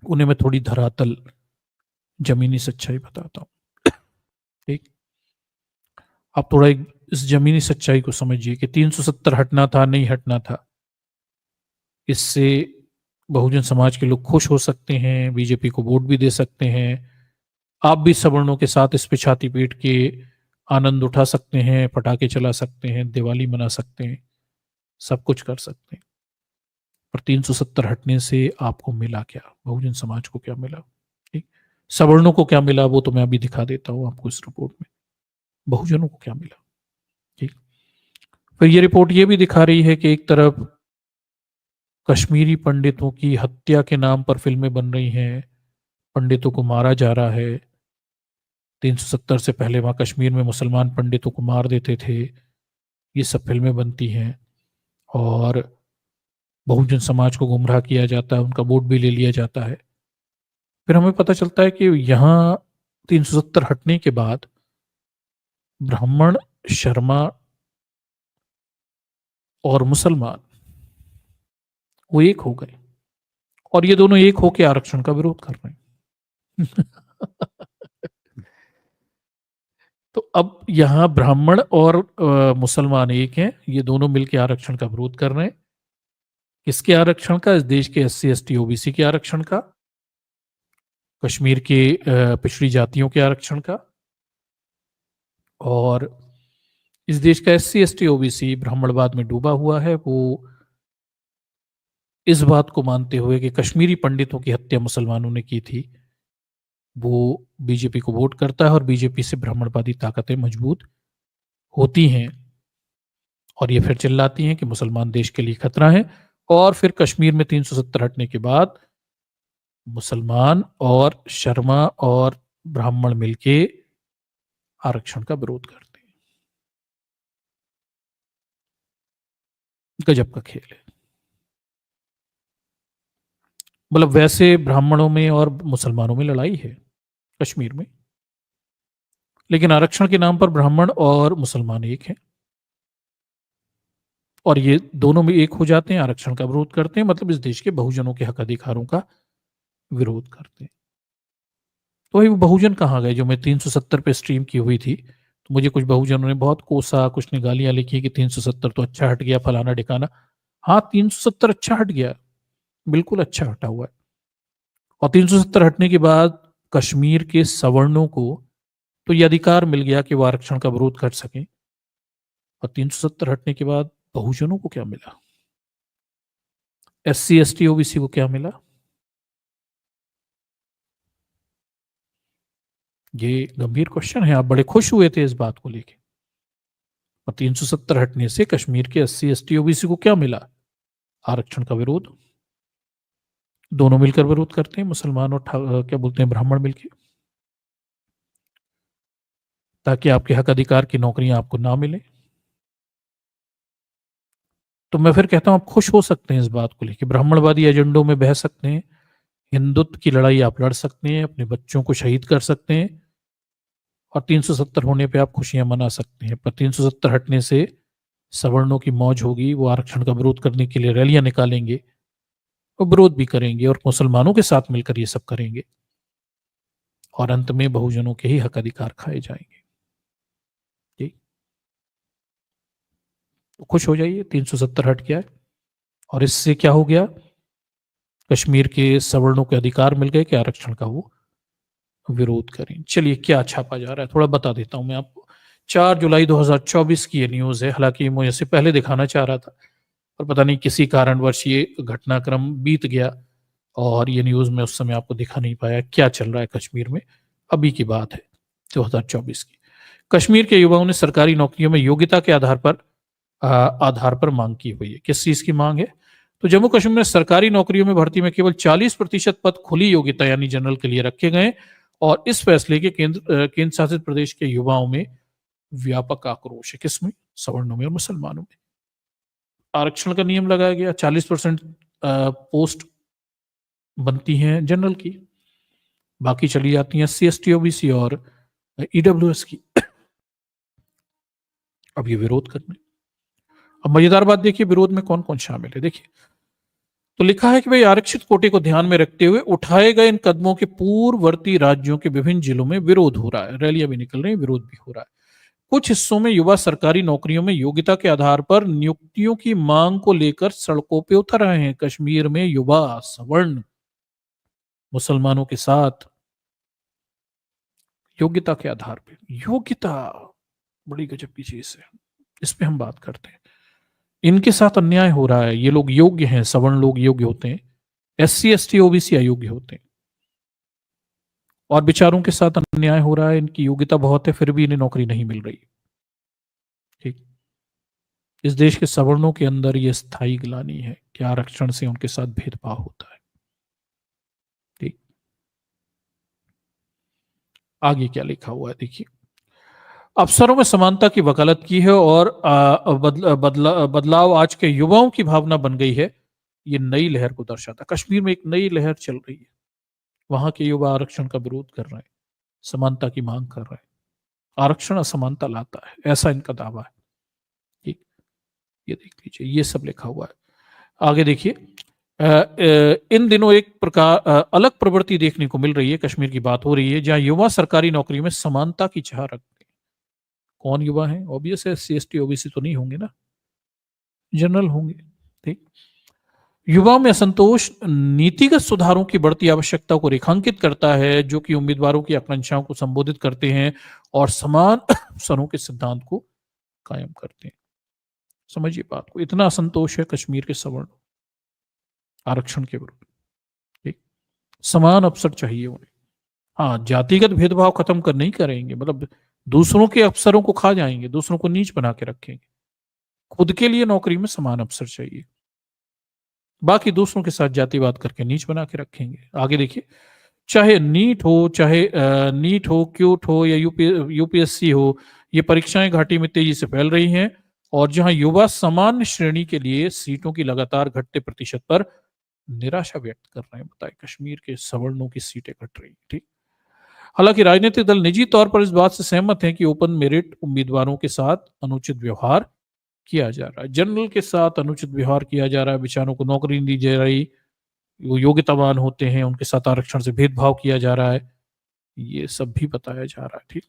उन्हें मैं थोड़ी धरातल जमीनी सच्चाई बताता हूँ। ठीक, आप थोड़ा इस जमीनी सच्चाई को समझिए कि 370 हटना था, नहीं हटना था। इससे बहुजन समाज के लोग खुश हो सकते हैं, बीजेपी को वोट भी दे सकते हैं, आप भी सवर्णों के साथ इस पे छाती पीट के आनंद उठा सकते हैं, पटाखे चला सकते हैं, दिवाली मना सकते हैं, सब कुछ कर सकते हैं। पर 370 हटने से आपको मिला क्या, बहुजन समाज को क्या मिला, ठीक, सवर्णों को क्या मिला, वो तो मैं अभी दिखा देता हूं आपको इस रिपोर्ट में। बहुजनों को क्या मिला, ठीक। फिर ये रिपोर्ट ये भी दिखा रही है कि एक तरफ कश्मीरी पंडितों की हत्या के नाम पर फिल्में बन रही हैं, पंडितों को मारा जा रहा है। 370 से पहले वहां कश्मीर में मुसलमान पंडितों को मार देते थे, ये सब फिल्में बनती हैं और बहुजन समाज को गुमराह किया जाता है, उनका वोट भी ले लिया जाता है। फिर हमें पता चलता है कि यहाँ 370 हटने के बाद ब्राह्मण, शर्मा और मुसलमान वो एक हो गए और ये दोनों एक होकर आरक्षण का विरोध कर रहे हैं। तो अब यहाँ ब्राह्मण और मुसलमान एक हैं, ये दोनों मिलकर आरक्षण का विरोध कर रहे हैं। किसके आरक्षण का? इस देश के एससी एसटी ओबीसी के आरक्षण का, कश्मीर के पिछड़ी जातियों के आरक्षण का। और इस देश का एससी एसटी ओबीसी ब्राह्मणवाद में डूबा हुआ है। वो इस बात को मानते हुए कि कश्मीरी पंडितों की हत्या मुसलमानों ने की थी, वो बीजेपी को वोट करता है और बीजेपी से ब्राह्मणवादी ताकतें मजबूत होती हैं और ये फिर चिल्लाती हैं कि मुसलमान देश के लिए खतरा है। और फिर कश्मीर में 370 हटने के बाद मुसलमान और शर्मा और ब्राह्मण मिलके आरक्षण का विरोध करते हैं। गजब का खेल है। मतलब वैसे ब्राह्मणों में और मुसलमानों में लड़ाई है कश्मीर में, लेकिन आरक्षण के नाम पर ब्राह्मण और मुसलमान एक हैं और ये दोनों में एक हो जाते हैं, आरक्षण का विरोध करते हैं, मतलब इस देश के बहुजनों के हक अधिकारों का विरोध करते हैं। तो भाई वो बहुजन कहाँ गए जो मैं 370 पे स्ट्रीम की हुई थी? तो मुझे कुछ बहुजनों ने बहुत कोसा, कुछ ने गालियां लिखी कि 370 तो अच्छा हट गया, फलाना ढिकाना। हाँ, 370 अच्छा हट गया, बिल्कुल अच्छा हटा हुआ है। और 370 हटने के बाद कश्मीर के सवर्णों को तो ये अधिकार मिल गया कि वो आरक्षण का विरोध कर सकें। और 370 हटने के बाद बहुजनों को क्या मिला, एससी एसटी ओबीसी को क्या मिला? ये गंभीर क्वेश्चन है। आप बड़े खुश हुए थे इस बात को लेके, और 370 हटने से कश्मीर के एससी एसटी ओबीसी को क्या मिला? आरक्षण का विरोध। दोनों मिलकर विरोध करते हैं, मुसलमान और क्या बोलते हैं, ब्राह्मण मिलकर, ताकि आपके हक अधिकार की नौकरियां आपको ना मिले। तो मैं फिर कहता हूं आप खुश हो सकते हैं इस बात को लेकर, ब्राह्मणवादी एजेंडों में बह सकते हैं, हिंदुत्व की लड़ाई आप लड़ सकते हैं, अपने बच्चों को शहीद कर सकते हैं और 370 होने पे आप खुशियां मना सकते हैं। पर 370 हटने से सवर्णों की मौज होगी, वो आरक्षण का विरोध करने के लिए रैलियां निकालेंगे और विरोध भी करेंगे और मुसलमानों के साथ मिलकर ये सब करेंगे और अंत में बहुजनों के ही हक अधिकार खाए जाएंगे। ठीक, तो खुश हो जाइए, 370 हट गया है। और इससे क्या हो गया? कश्मीर के सवर्णों के अधिकार मिल गए कि आरक्षण का वो विरोध करें। चलिए क्या छापा जा रहा है थोड़ा बता देता हूं मैं आपको। 4 जुलाई 2024 की ये न्यूज है, हालांकि मैं इसे पहले दिखाना चाह रहा था पर पता नहीं किसी कारणवश ये घटनाक्रम बीत गया और ये न्यूज में उस समय आपको दिखा नहीं पाया क्या चल रहा है कश्मीर में। अभी की बात है 2024 की। कश्मीर के युवाओं ने सरकारी नौकरियों में योग्यता के आधार पर मांग की हुई है। किस चीज की मांग है? तो जम्मू कश्मीर में सरकारी नौकरियों में भर्ती में केवल 40% पद खुली योग्यता यानी जनरल के लिए रखे गए और इस फैसले के केंद्र शासित प्रदेश के युवाओं में व्यापक आक्रोश है। किसमें? सवर्णों में और मुसलमानों में। आरक्षण का नियम लगाया गया, 40% पोस्ट बनती हैं जनरल की, बाकी चली जाती हैं SC ST OBC और EWS की। अब ये विरोध करने। अब मजेदार बात देखिए विरोध में कौन कौन शामिल है। देखिए तो लिखा है कि भाई आरक्षित कोटे को ध्यान में रखते हुए उठाए गए इन कदमों के पूर्ववर्ती राज्यों के विभिन्न जिलों में विरोध हो रहा है, रैलियां भी निकल रही हैं, विरोध भी हो रहा है। कुछ हिस्सों में युवा सरकारी नौकरियों में योग्यता के आधार पर नियुक्तियों की मांग को लेकर सड़कों पे उतर रहे हैं। कश्मीर में युवा सवर्ण मुसलमानों के साथ योग्यता के आधार पर, योग्यता बड़ी गजब की चीज है, इस पे हम बात करते हैं। इनके साथ अन्याय हो रहा है। ये लोग योग्य हैं, सवर्ण लोग योग्य होते हैं, SC ST OBC अयोग्य होते हैं और बेचारों के साथ अन्याय हो रहा है। इनकी योग्यता बहुत है फिर भी इन्हें नौकरी नहीं मिल रही। ठीक, इस देश के सवर्णों के अंदर यह स्थायी ग्लानि है कि आरक्षण से उनके साथ भेदभाव होता है। ठीक, आगे क्या लिखा हुआ है देखिए। अफसरों में समानता की वकालत की है और बदलाव आज के युवाओं की भावना बन गई है। ये नई लहर को दर्शाता है। कश्मीर में एक नई लहर चल रही है, वहां के युवा आरक्षण का विरोध कर रहे हैं, समानता की मांग कर रहे हैं। आरक्षण असमानता लाता है ऐसा इनका दावा है। ठीक, ये देख लीजिए ये सब लिखा हुआ है। आगे देखिए इन दिनों एक प्रकार अलग प्रवृत्ति देखने को मिल रही है। कश्मीर की बात हो रही है जहां युवा सरकारी नौकरी में समानता की चाह रखते हैं। कौन युवा है? ऑब्वियस है SC ST OBC तो नहीं होंगे ना, जनरल होंगे। ठीक, युवाओं में असंतोष नीतिगत सुधारों की बढ़ती आवश्यकता को रेखांकित करता है जो कि उम्मीदवारों की आकांक्षाओं को संबोधित करते हैं और समान अवसरों के सिद्धांत को कायम करते हैं। समझिए बात को, इतना असंतोष है कश्मीर के सवर्ण आरक्षण के विरुद्ध। ठीक, समान अवसर चाहिए उन्हें। हाँ, जातिगत भेदभाव खत्म कर नहीं करेंगे, मतलब दूसरों के अवसरों को खा जाएंगे, दूसरों को नीच बना के रखेंगे। खुद के लिए नौकरी में समान अवसर चाहिए, बाकी दूसरों के साथ जातिवाद करके नीच बना के रखेंगे। आगे देखिए, चाहे नीट हो, क्यूट हो या UPSC हो, ये परीक्षाएं घाटी में तेजी से फैल रही हैं और जहां युवा सामान्य श्रेणी के लिए सीटों की लगातार घटते प्रतिशत पर निराशा व्यक्त कर रहे हैं। बताए कश्मीर के सवर्णों की सीटें घट रही। ठीक, हालांकि राजनीतिक दल निजी तौर पर इस बात से सहमत हैं कि ओपन मेरिट उम्मीदवारों के साथ अनुचित व्यवहार किया जा रहा है, जनरल के साथ अनुचित व्यवहार किया जा रहा है, बेचारों को नौकरी नहीं दी जा रही, वो योग्यतावान होते हैं उनके साथ आरक्षण से भेदभाव किया जा रहा है, ये सब भी बताया जा रहा है। ठीक,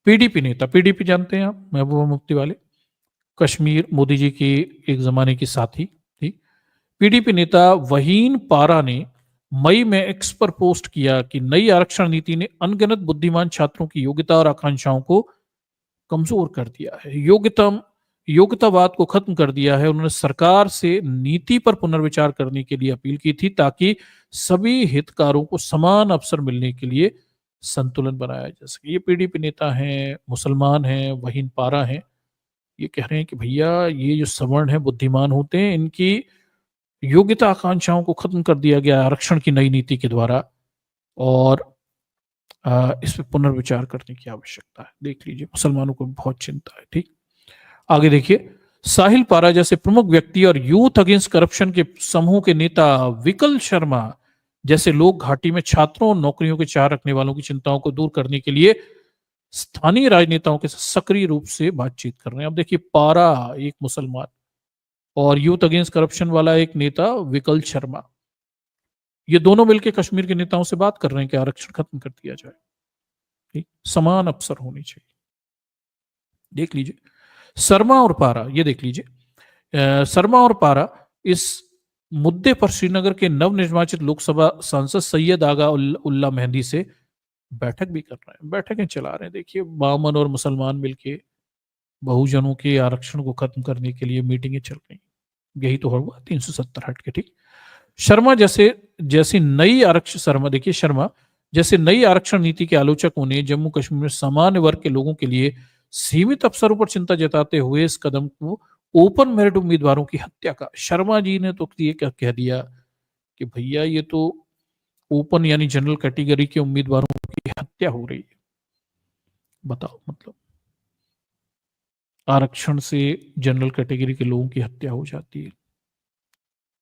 PDP नेता, PDP जानते हैं आप, महबूबा मुफ्ती वाले, कश्मीर मोदी जी की एक जमाने की साथी थी। PDP नेता वहीन पारा ने मई में एक्स पर पोस्ट किया कि नई आरक्षण नीति ने अनगिनत बुद्धिमान छात्रों की योग्यता और आकांक्षाओं को कमजोर कर दिया है, योग्यतावाद को खत्म कर दिया है। उन्होंने सरकार से नीति पर पुनर्विचार करने के लिए अपील की थी ताकि सभी हितधारकों को समान अवसर मिलने के लिए संतुलन बनाया जा सके। ये PDP नेता हैं, मुसलमान हैं, वहीन पारा हैं, ये कह रहे हैं कि भैया ये जो सवर्ण है बुद्धिमान होते हैं, इनकी योग्यता आकांक्षाओं को खत्म कर दिया गया आरक्षण की नई नीति के द्वारा और इस पर पुनर्विचार करने की आवश्यकता है। देख लीजिए मुसलमानों को बहुत चिंता है। ठीक, आगे देखिए, साहिल पारा जैसे प्रमुख व्यक्ति और यूथ अगेंस्ट करप्शन के समूह के नेता विकल शर्मा जैसे लोग घाटी में छात्रों और नौकरियों के चाह रखने वालों की चिंताओं को दूर करने के लिए स्थानीय राजनेताओं के साथ सक्रिय रूप से बातचीत कर रहे हैं। अब देखिए, पारा एक मुसलमान और यूथ अगेंस्ट करप्शन वाला एक नेता विकल शर्मा, ये दोनों मिलकर कश्मीर के नेताओं से बात कर रहे हैं कि आरक्षण खत्म कर दिया जाए। ठीक, समान अवसर होनी चाहिए। देख लीजिए शर्मा और पारा, ये देख लीजिए शर्मा और पारा इस मुद्दे पर श्रीनगर के नवनिर्वाचित लोकसभा सांसद सैयद आगा उल्ला मेहंदी से बैठक भी कर रहे हैं, बैठकें चला रहे हैं। देखिए, बामन और मुसलमान मिलके बहुजनों के आरक्षण को खत्म करने के लिए मीटिंगें चल रही। यही तो हुआ 370 हट के। ठीक, शर्मा जैसे जैसी नई आरक्षण शर्मा देखिए शर्मा जैसे नई आरक्षण नीति के आलोचकों ने जम्मू कश्मीर में सामान्य वर्ग के लोगों के लिए सीमित अवसरों पर चिंता जताते हुए इस कदम को ओपन मेरिट उम्मीदवारों की हत्या का, शर्मा जी ने तो ये क्या कह दिया कि भैया ये तो ओपन यानी जनरल कैटेगरी के उम्मीदवारों की हत्या हो रही है। बताओ, मतलब आरक्षण से जनरल कैटेगरी के लोगों की हत्या हो जाती है,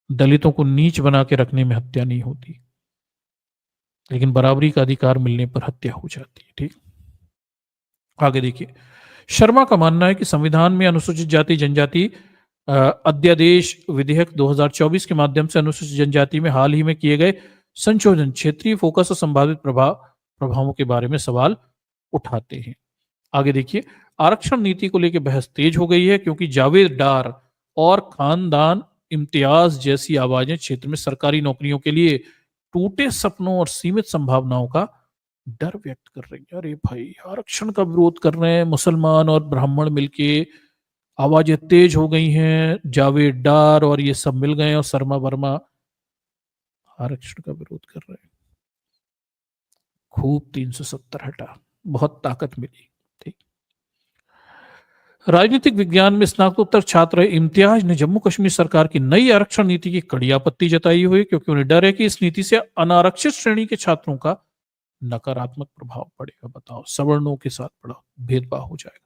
दलितों को नीच बना के रखने में हत्या नहीं होती, लेकिन बराबरी का अधिकार मिलने पर हत्या हो जाती है। ठीक, आगे देखिए, शर्मा का मानना है कि संविधान में अनुसूचित जाति जनजाति अध्यादेश विधेयक 2024 के माध्यम से अनुसूचित जनजाति में हाल ही में किए गए संशोधन क्षेत्रीय फोकस और संभावित प्रभावों के बारे में सवाल उठाते हैं। आगे देखिए, आरक्षण नीति को लेकर बहस तेज हो गई है क्योंकि जावेद डार और खानदान इम्तियाज जैसी आवाजें क्षेत्र में सरकारी नौकरियों के लिए टूटे सपनों और सीमित संभावनाओं का डर व्यक्त कर रही है। अरे भाई, आरक्षण का विरोध कर रहे हैं मुसलमान और ब्राह्मण मिलके, आवाजें तेज हो गई हैं, जावेद डार और ये सब मिल गए और शर्मा वर्मा आरक्षण का विरोध कर रहे हैं। खूब 370 हटा, बहुत ताकत मिली। ठीक, राजनीतिक विज्ञान में स्नातकोत्तर छात्र इम्तियाज ने जम्मू कश्मीर सरकार की नई आरक्षण नीति की कड़ी आपत्ति जताई हुई क्योंकि उन्हें डर है कि इस नीति से अनारक्षित श्रेणी के छात्रों का नकारात्मक प्रभाव पड़ेगा। बताओ, सवर्णों के साथ बड़ा भेदभाव हो जाएगा।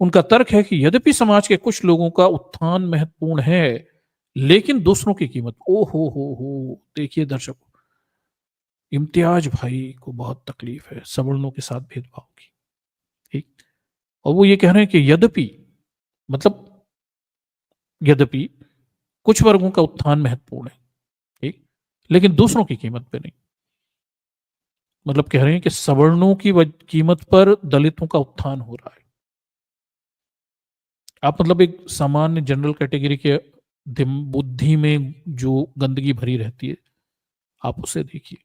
उनका तर्क है कि यद्यपि समाज के कुछ लोगों का उत्थान महत्वपूर्ण है, लेकिन दूसरों की कीमत, ओ हो, देखिए दर्शकों, इम्तियाज भाई को बहुत तकलीफ है सवर्णों के साथ भेदभाव की। ठीक, और वो ये कह रहे हैं कि मतलब यद्यपि कुछ वर्गों का उत्थान महत्वपूर्ण है, ठीक, लेकिन दूसरों की कीमत पे नहीं। मतलब कह रहे हैं कि सवर्णों की कीमत पर दलितों का उत्थान हो रहा है। आप मतलब एक सामान्य जनरल कैटेगरी के बुद्धि में जो गंदगी भरी रहती है, आप उसे देखिए।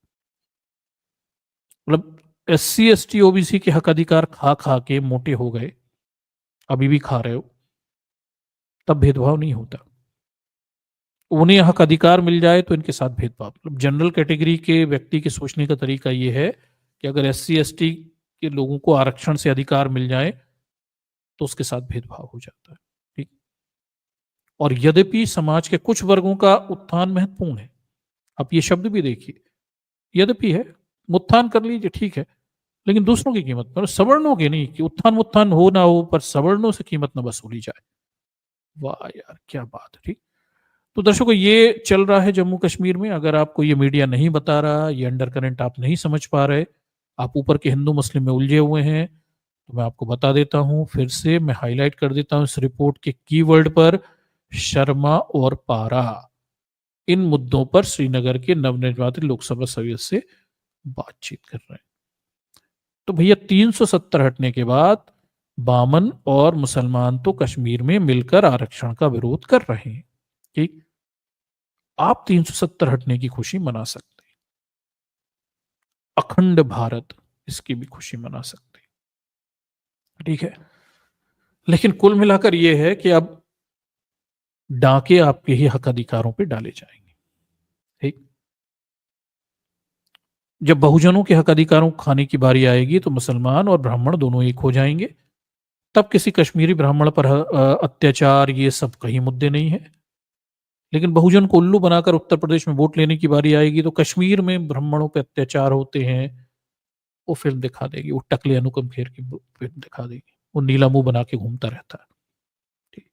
मतलब SC ST OBC के हक अधिकार खा खा के मोटे हो गए, अभी भी खा रहे हो, तब भेदभाव नहीं होता। उन्हें हक अधिकार मिल जाए तो इनके साथ भेदभाव। मतलब जनरल कैटेगरी के व्यक्ति के सोचने का तरीका ये है कि अगर SC ST के लोगों को आरक्षण से अधिकार मिल जाए तो उसके साथ भेदभाव हो जाता है। ठीक, और यद्यपि समाज के कुछ वर्गों का उत्थान महत्वपूर्ण है, आप ये शब्द भी देखिए, यद्यपि है, उत्थान कर लीजिए, ठीक है, लेकिन दूसरों की कीमत पर, सवर्णों की नहीं, कि उत्थान हो ना हो पर सवर्णों से कीमत न वसूली जाए। वाह यार, क्या बात है। ठीक, तो दर्शकों, ये चल रहा है जम्मू कश्मीर में। अगर आपको ये मीडिया नहीं बता रहा, ये अंडर करंट आप नहीं समझ पा रहे, आप ऊपर के हिंदू मुस्लिम में उलझे हुए हैं, तो मैं आपको बता देता हूं, फिर से मैं हाईलाइट कर देता हूं इस रिपोर्ट के कीवर्ड पर, शर्मा और पारा इन मुद्दों पर श्रीनगर के नवनिर्वाचित लोकसभा सदस्य से बातचीत कर रहे हैं। तो भैया 370 हटने के बाद बामन और मुसलमान तो कश्मीर में मिलकर आरक्षण का विरोध कर रहे हैं। ठीक, आप 370 हटने की खुशी मना सकते हैं, अखंड भारत इसकी भी खुशी मना सकते हैं। ठीक है, लेकिन कुल मिलाकर यह है कि अब डांके आपके ही हक अधिकारों पे डाले जाएंगे। ठीक, जब बहुजनों के हक अधिकारों को खाने की बारी आएगी तो मुसलमान और ब्राह्मण दोनों एक हो जाएंगे। तब किसी कश्मीरी ब्राह्मण पर अत्याचार, ये सब कहीं मुद्दे नहीं है। लेकिन बहुजन को उल्लू बनाकर उत्तर प्रदेश में वोट लेने की बारी आएगी तो कश्मीर में ब्राह्मणों पर अत्याचार होते हैं, वो फिल्म दिखा देगी, वो टकले अनुपम खेर की फिल्म दिखा देगी, वो नीला मुंह बना के घूमता रहता है। ठीक,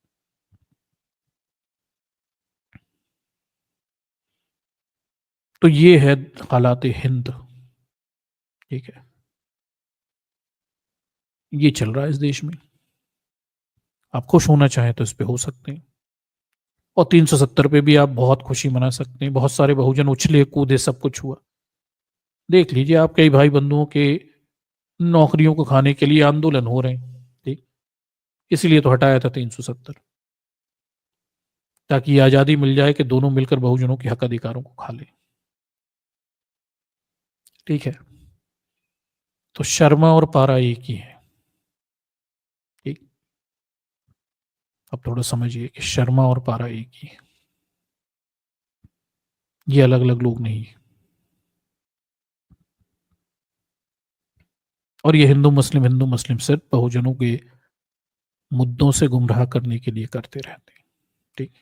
तो ये है हालात हिंद। ठीक है, ये चल रहा है इस देश में। आप खुश होना चाहें तो इस पे हो सकते हैं, और 370 पे भी आप बहुत खुशी मना सकते हैं। बहुत सारे बहुजन उछले कूदे, सब कुछ हुआ। देख लीजिए, आप कई भाई बंधुओं के नौकरियों को खाने के लिए आंदोलन हो रहे हैं। ठीक, इसीलिए तो हटाया था 370। ताकि ये आज़ादी मिल जाए कि दोनों मिलकर बहुजनों के हक अधिकारों को खा लें। ठीक है, तो शर्मा और पारा एक ही है। ठीक, अब थोड़ा समझिए कि शर्मा और पारा एक ही है, ये अलग अलग लोग नहीं है। और ये हिंदू मुस्लिम सिर्फ बहुजनों के मुद्दों से गुमराह करने के लिए करते रहते हैं। ठीक,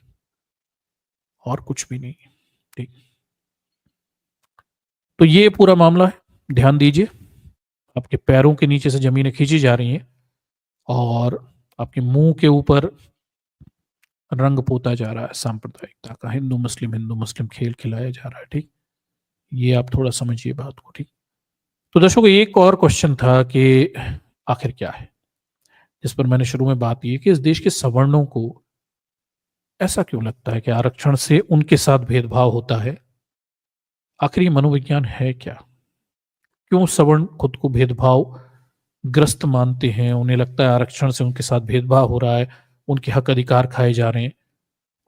और कुछ भी नहीं। ठीक, तो ये पूरा मामला है, ध्यान दीजिए। आपके पैरों के नीचे से जमीनें खींची जा रही हैं और आपके मुंह के ऊपर रंग पोता जा रहा है सांप्रदायिकता का, हिंदू मुस्लिम खेल खिलाया जा रहा है। ठीक, ये आप थोड़ा समझिए बात को। ठीक, तो दर्शकों एक और क्वेश्चन था कि आखिर क्या है, जिस पर मैंने शुरू में बात की कि इस देश के सवर्णों को ऐसा क्यों लगता है कि आरक्षण से उनके साथ भेदभाव होता है। आखिर ये मनोविज्ञान है क्या? क्यों सवर्ण खुद को भेदभाव ग्रस्त मानते हैं? उन्हें लगता है आरक्षण से उनके साथ भेदभाव हो रहा है, उनके हक अधिकार खाए जा रहे हैं,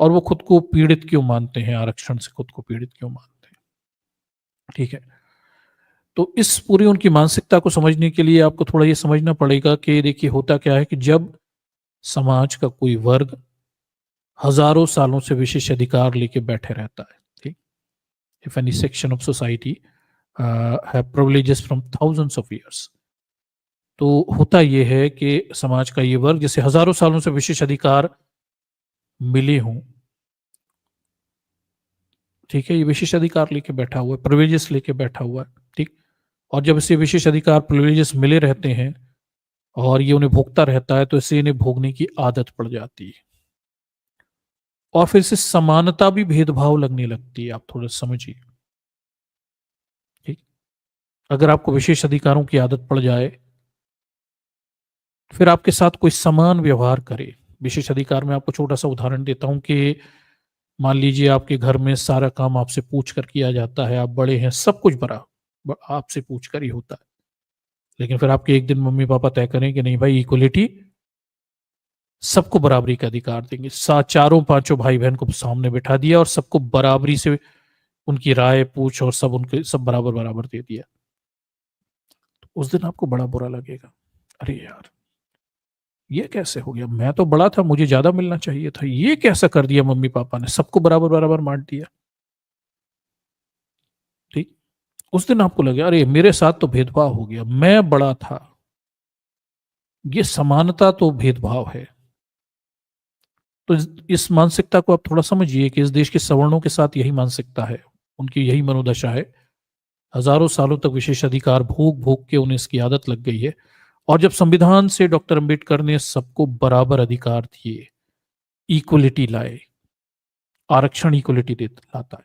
और वो खुद को पीड़ित क्यों मानते हैं? आरक्षण से खुद को पीड़ित क्यों मानते हैं? ठीक है, तो इस पूरी उनकी मानसिकता को समझने के लिए आपको थोड़ा ये समझना पड़ेगा कि देखिए होता क्या है कि जब समाज का कोई वर्ग हजारों सालों से विशेष अधिकार लेके बैठे रहता है, ठीक, if any section of society have privileges from thousands of years, तो होता यह है कि समाज का ये वर्ग जैसे हजारों सालों से विशेष अधिकार मिले हों, ठीक है, ये विशेष अधिकार लेके बैठा हुआ है, प्रिविलेजेस लेके बैठा हुआ है। ठीक, और जब इसे विशेष अधिकार प्रिविलेजेस मिले रहते हैं और ये उन्हें भोगता रहता है, तो इससे इन्हें भोगने की आदत पड़ जाती है और फिर से समानता भी भेदभाव लगने लगती है। आप थोड़ा समझिए। ठीक, अगर आपको विशेष अधिकारों की आदत पड़ जाए, फिर आपके साथ कोई समान व्यवहार करे। विशेष अधिकार में आपको छोटा सा उदाहरण देता हूं कि मान लीजिए आपके घर में सारा काम आपसे पूछ कर किया जाता है, आप बड़े हैं, सब कुछ बड़ा आपसे पूछ कर ही होता है, लेकिन फिर आपके एक दिन मम्मी पापा तय करें कि नहीं भाई, इक्वलिटी, सबको बराबरी का अधिकार देंगे, चारों पांचों भाई बहन को सामने बिठा दिया और सबको बराबरी से उनकी राय पूछ और सब उनके सब बराबर बराबर दे दिया, तो उस दिन आपको बड़ा बुरा लगेगा। अरे यार, ये कैसे हो गया? मैं तो बड़ा था, मुझे ज्यादा मिलना चाहिए था, ये कैसा कर दिया मम्मी पापा ने, सबको बराबर बराबर बांट दिया। ठीक, उस दिन आपको लगे अरे मेरे साथ तो भेदभाव हो गया, मैं बड़ा था, ये समानता तो भेदभाव है। तो इस मानसिकता को आप थोड़ा समझिए कि इस देश के सवर्णों के साथ यही मानसिकता है, उनकी यही मनोदशा है। हजारों सालों तक विशेष अधिकार भोग भोग के उन्हें इसकी आदत लग गई है, और जब संविधान से डॉक्टर अंबेडकर ने सबको बराबर अधिकार दिए, इक्वलिटी लाए, आरक्षण इक्वलिटी लाता है,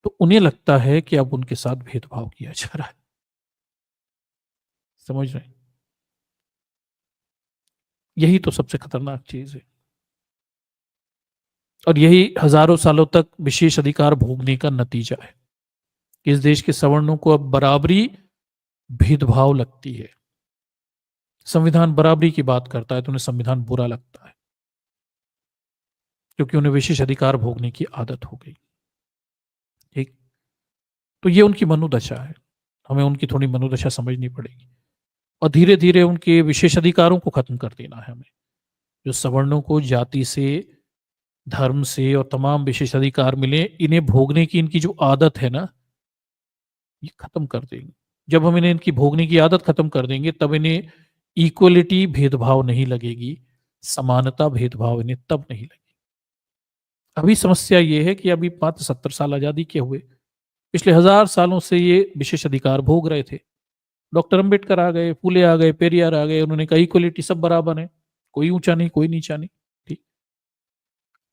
तो उन्हें लगता है कि अब उनके साथ भेदभाव किया जा रहा है। समझ रहे हैं? यही तो सबसे खतरनाक चीज है, और यही हजारों सालों तक विशेष अधिकार भोगने का नतीजा है कि इस देश के सवर्णों को अब बराबरी भेदभाव लगती है। संविधान बराबरी की बात करता है तो उन्हें संविधान बुरा लगता है, क्योंकि उन्हें विशेष अधिकार भोगने की आदत हो गई। ठीक, तो ये उनकी मनोदशा है, हमें उनकी थोड़ी मनोदशा समझनी पड़ेगी और धीरे धीरे उनके विशेष अधिकारों को खत्म कर देना है हमें। जो सवर्णों को जाति से, धर्म से और तमाम विशेष अधिकार मिले, इन्हें भोगने की इनकी जो आदत है ना, ये खत्म कर देंगे। जब हम इन्हें इनकी भोगने की आदत खत्म कर देंगे, तब इन्हें इक्वलिटी भेदभाव नहीं लगेगी, समानता भेदभाव इन्हें तब नहीं लगेगी। अभी समस्या ये है कि अभी मात्र 70 साल आजादी के हुए, पिछले 1000 सालों से ये विशेष अधिकार भोग रहे थे। डॉक्टर अंबेडकर आ गए, फूले आ गए, पेरियार आ गए, उन्होंने कहा इक्वलिटी, सब बराबर है, कोई ऊंचा नहीं, कोई नीचा नहीं। ठीक,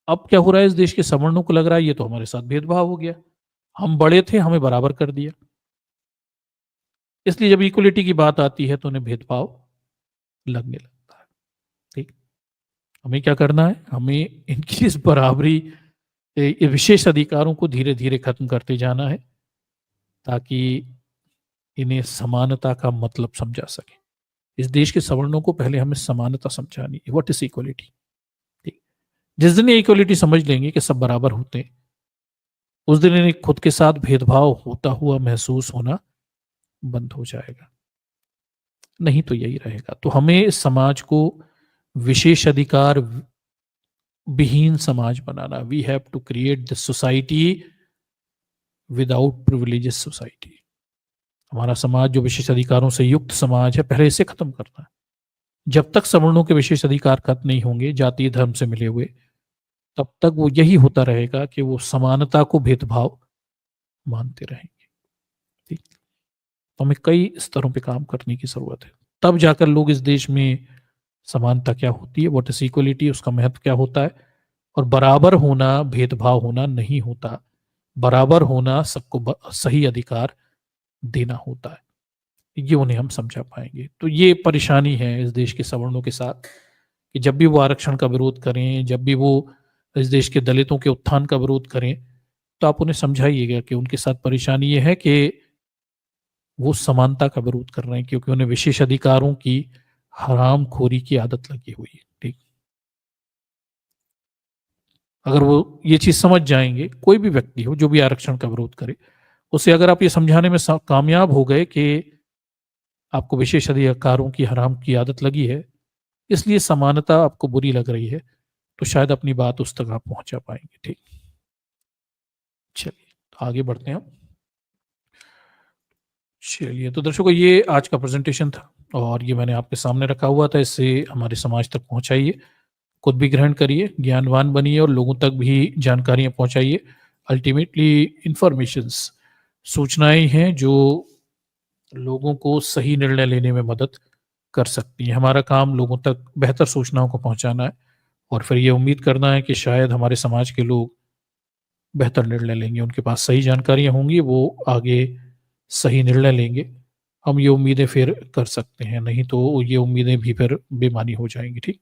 अब क्या हो रहा है, इस देश के सवर्णों को लग रहा है ये तो हमारे साथ भेदभाव हो गया, हम बड़े थे, हमें बराबर कर दिया। इसलिए जब इक्वलिटी की बात आती है तो उन्हें भेदभाव लगने लगता है। ठीक, हमें क्या करना है, हमें इनकी इस बराबरी, ये विशेष अधिकारों को धीरे धीरे खत्म करते जाना है, ताकि इन्हें समानता का मतलब समझा सके। इस देश के सवर्णों को पहले हमें समानता समझानी है, व्हाट इज इक्वलिटी। ठीक, जिस दिन ये इक्वलिटी समझ लेंगे कि सब बराबर होते हैं, उस दिन इन्हें खुद के साथ भेदभाव होता हुआ महसूस होना बंद हो जाएगा। नहीं तो यही रहेगा। तो हमें समाज को विशेष अधिकार विहीन समाज बनाना। We have to create the society without privileges society. हमारा समाज जो विशेष अधिकारों से युक्त समाज है, पहले इसे खत्म करना है। जब तक सवर्णों के विशेष अधिकार खत्म नहीं होंगे जातीय धर्म से मिले हुए, तब तक वो यही होता रहेगा कि वो समानता को भेदभाव मानते रहेंगे। ठीक, तो हमें कई स्तरों पे काम करने की जरूरत है, तब जाकर लोग इस देश में समानता क्या होती है, व्हाट इज इक्वलिटी, उसका महत्व क्या होता है, और बराबर होना भेदभाव होना नहीं होता। बराबर होना सबको सही अधिकार देना होता है। ये उन्हें हम समझा पाएंगे। तो ये परेशानी है इस देश के सवर्णों के साथ कि जब भी वो आरक्षण का विरोध करें, जब भी वो इस देश के दलितों के उत्थान का विरोध करें, तो आप उन्हें समझाइएगा कि उनके साथ परेशानी ये है कि वो समानता का विरोध कर रहे हैं, क्योंकि उन्हें विशेष अधिकारों की हरामखोरी की आदत लगी हुई है। ठीक, अगर वो ये चीज समझ जाएंगे, कोई भी व्यक्ति हो जो भी आरक्षण का विरोध करे, उसे अगर आप ये समझाने में कामयाब हो गए कि आपको विशेष अधिकारों की हराम की आदत लगी है, इसलिए समानता आपको बुरी लग रही है, तो शायद अपनी बात उस तक आप पहुंचा पाएंगे। ठीक, चलिए तो आगे बढ़ते हैं हम। चलिए तो दर्शकों, ये आज का प्रेजेंटेशन था और ये मैंने आपके सामने रखा हुआ था। इससे हमारे समाज तक पहुंचाइए, खुद भी ग्रहण करिए, ज्ञानवान बनिए और लोगों तक भी जानकारियां पहुंचाइए। अल्टीमेटली इंफॉर्मेशंस, सूचनाएं हैं जो लोगों को सही निर्णय लेने में मदद कर सकती हैं। हमारा काम लोगों तक बेहतर सूचनाओं को पहुंचाना है और फिर ये उम्मीद करना है कि शायद हमारे समाज के लोग बेहतर निर्णय लेंगे, उनके पास सही जानकारियां होंगी, वो आगे सही निर्णय लेंगे। हम ये उम्मीदें फिर कर सकते हैं, नहीं तो ये उम्मीदें भी फिर बेमानी हो जाएंगी। ठीक।